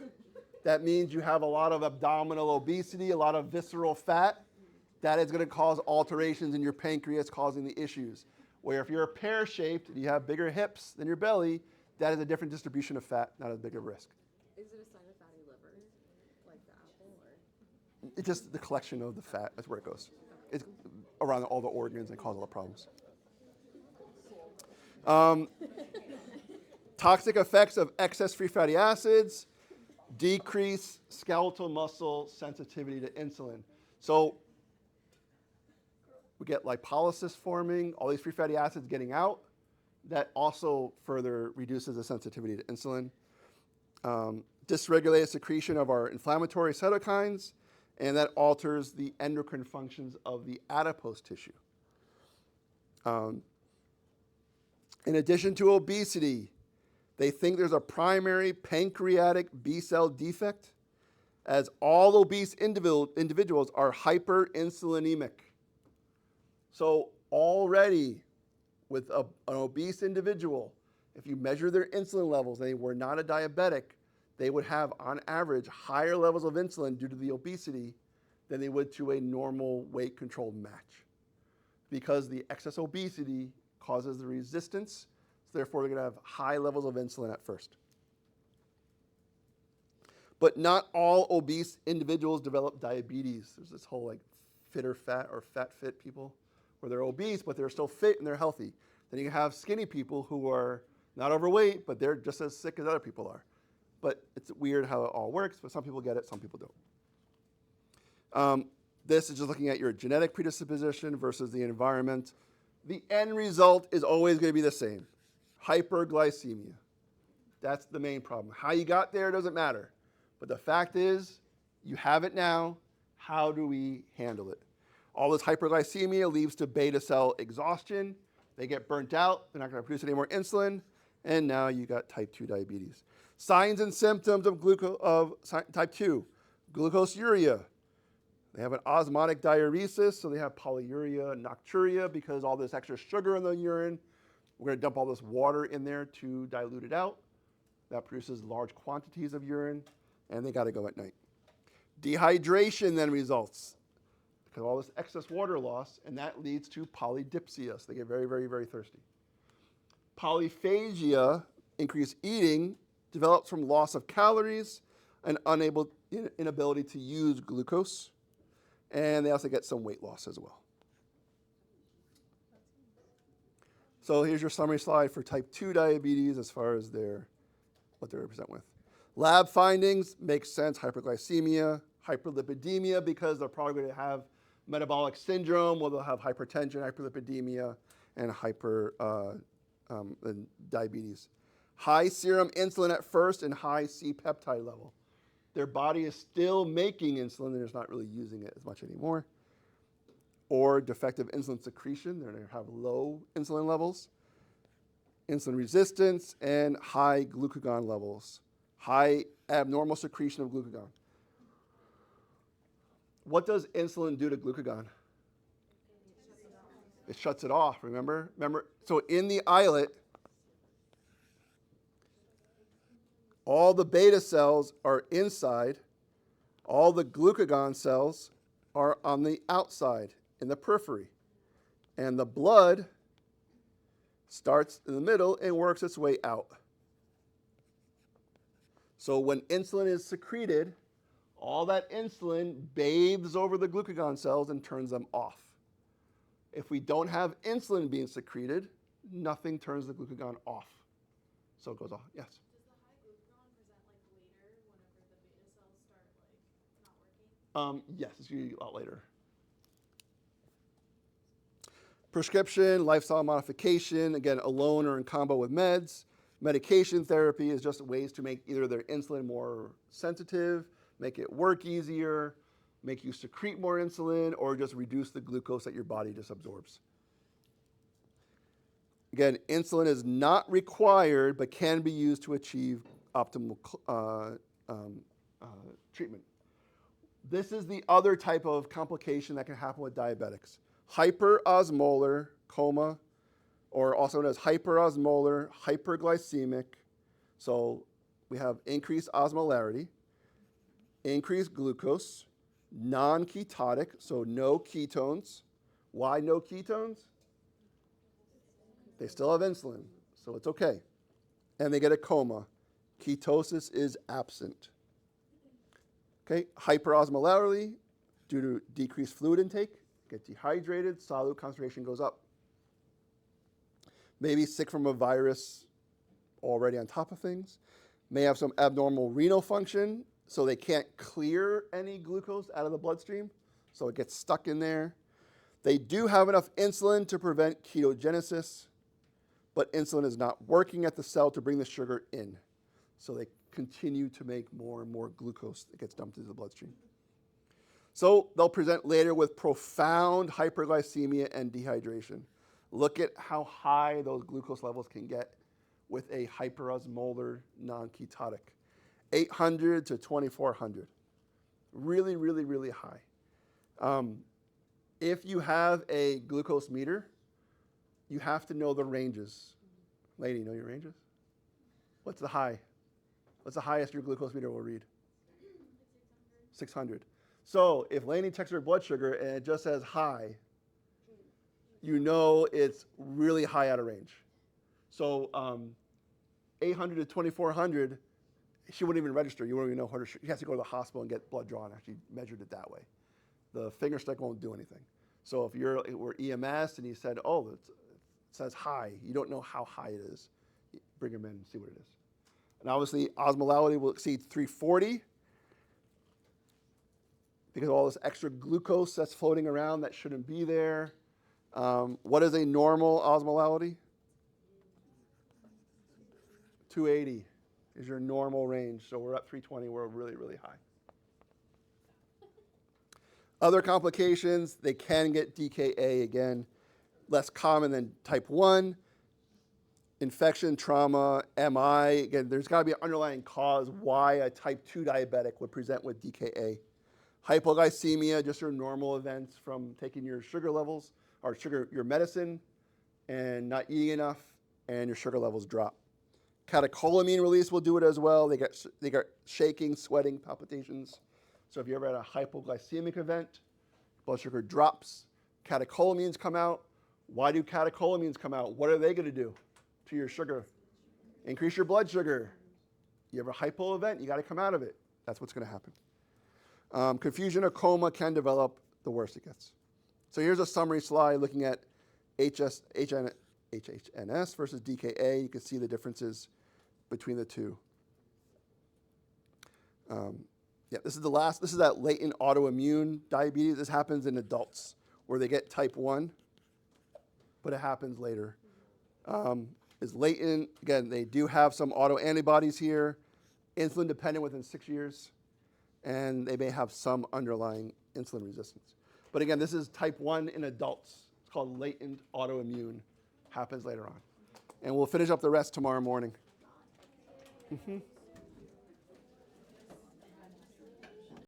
that means you have a lot of abdominal obesity, a lot of visceral fat. That is going to cause alterations in your pancreas, causing the issues. Where if you're a pear shaped and you have bigger hips than your belly, that is a different distribution of fat, not as big of a risk. Is it a sign of fatty liver, like the apple, or? It's just the collection of the fat. That's where it goes. It's around all the organs and cause all the problems. Toxic effects of excess free fatty acids decrease skeletal muscle sensitivity to insulin. So we get lipolysis forming, all these free fatty acids getting out. That also further reduces the sensitivity to insulin. Dysregulated secretion of our inflammatory cytokines, and that alters the endocrine functions of the adipose tissue. In addition to obesity, they think there's a primary pancreatic B cell defect, as all obese individuals are hyperinsulinemic. So already with an obese individual, if you measure their insulin levels, they were not a diabetic, they would have, on average, higher levels of insulin due to the obesity than they would to a normal weight-controlled match. because the excess obesity causes the resistance. So therefore, they're going to have high levels of insulin at first. But not all obese individuals develop diabetes. There's this whole like fit or fat or fat fit people where they're obese, but they're still fit and they're healthy. Then you have skinny people who are not overweight, but they're just as sick as other people are. But it's weird how it all works, but some people get it, some people don't. This is just looking at your genetic predisposition versus the environment. The end result is always going to be the same. Hyperglycemia. That's the main problem. How you got there doesn't matter. But the fact is, you have it now. How do we handle it? All this hyperglycemia leads to beta cell exhaustion. They get burnt out. They're not going to produce any more insulin. And now you got type 2 diabetes. Signs and symptoms of type 2. Glucoseuria. They have an osmotic diuresis, so they have polyuria and nocturia because all this extra sugar in the urine. We're going to dump all this water in there to dilute it out. That produces large quantities of urine, and they got to go at night. Dehydration then results because of all this excess water loss, and that leads to polydipsia. So they get very, very, very thirsty. Polyphagia, increased eating, develops from loss of calories and inability to use glucose. And they also get some weight loss as well. So here's your summary slide for type 2 diabetes as far as what they represent with. Lab findings make sense. Hyperglycemia, hyperlipidemia, because they're probably going to have metabolic syndrome, where they'll have hypertension, hyperlipidemia, and and diabetes. High serum insulin at first and high C-peptide level. Their body is still making insulin, they're just not really using it as much anymore. Or defective insulin secretion, they're going to have low insulin levels. Insulin resistance and high glucagon levels. High abnormal secretion of glucagon. What does insulin do to glucagon? It shuts it off, remember? So in the islet, all the beta cells are inside. All the glucagon cells are on the outside, in the periphery. And the blood starts in the middle and works its way out. So when insulin is secreted, all that insulin bathes over the glucagon cells and turns them off. If we don't have insulin being secreted, nothing turns the glucagon off. So it goes off. Yes? Does the high glucagon present like later whenever the beta cells start like not working? Yes, it's usually a lot later. Prescription, lifestyle modification, again, alone or in combo with meds. Medication therapy is just ways to make either their insulin more sensitive, make it work easier, make you secrete more insulin, or just reduce the glucose that your body just absorbs. Again, insulin is not required, but can be used to achieve optimal treatment. This is the other type of complication that can happen with diabetics. Hyperosmolar coma, or also known as hyperosmolar hyperglycemic. So we have increased osmolarity, increased glucose, non-ketotic, so no ketones. Why no ketones? They still have insulin, so it's okay. And they get a coma. Ketosis is absent. Okay, hyperosmolarity due to decreased fluid intake, get dehydrated, solute concentration goes up. Maybe sick from a virus already on top of things. May have some abnormal renal function, so they can't clear any glucose out of the bloodstream, so it gets stuck in there. They do have enough insulin to prevent ketogenesis, but insulin is not working at the cell to bring the sugar in. So they continue to make more and more glucose that gets dumped into the bloodstream. So they'll present later with profound hyperglycemia and dehydration. Look at how high those glucose levels can get with a hyperosmolar non-ketotic. 800 to 2400. Really, really, really high. If you have a glucose meter, you have to know the ranges. Lady, know your ranges? What's the high? What's the highest your glucose meter will read? 600. So if Lainey checks her blood sugar and it just says high, you know it's really high out of range. So 800 to 2400, she wouldn't even register. You wouldn't even know her. She has to go to the hospital and get blood drawn. Actually measured it that way. The finger stick won't do anything. So if we're EMS and he said, oh, it says high, you don't know how high it is. Bring him in and see what it is. And obviously, osmolality will exceed 340 because of all this extra glucose that's floating around that shouldn't be there. What is a normal osmolality? 280 is your normal range. So we're at 320, we're really, really high. Other complications, they can get DKA, again, less common than type 1. Infection, trauma, MI, again, there's got to be an underlying cause why a type 2 diabetic would present with DKA. Hypoglycemia, just your normal events from taking your sugar levels, or your medicine, and not eating enough, and your sugar levels drop. Catecholamine release will do it as well. They get shaking, sweating, palpitations. So if you ever had a hypoglycemic event, blood sugar drops, catecholamines come out. Why do catecholamines come out? What are they going to do to your sugar? Increase your blood sugar. You have a hypo event, you got to come out of it. That's what's going to happen. Confusion or coma can develop the worse it gets. So here's a summary slide looking at HHNS versus DKA. You can see the differences between the two. This is that latent autoimmune diabetes. This happens in adults where they get type 1, but it happens later. Is latent. Again, they do have some autoantibodies here, insulin dependent within 6 years, and they may have some underlying insulin resistance. But again, this is type 1 in adults. It's called latent autoimmune. Happens later on. And we'll finish up the rest tomorrow morning.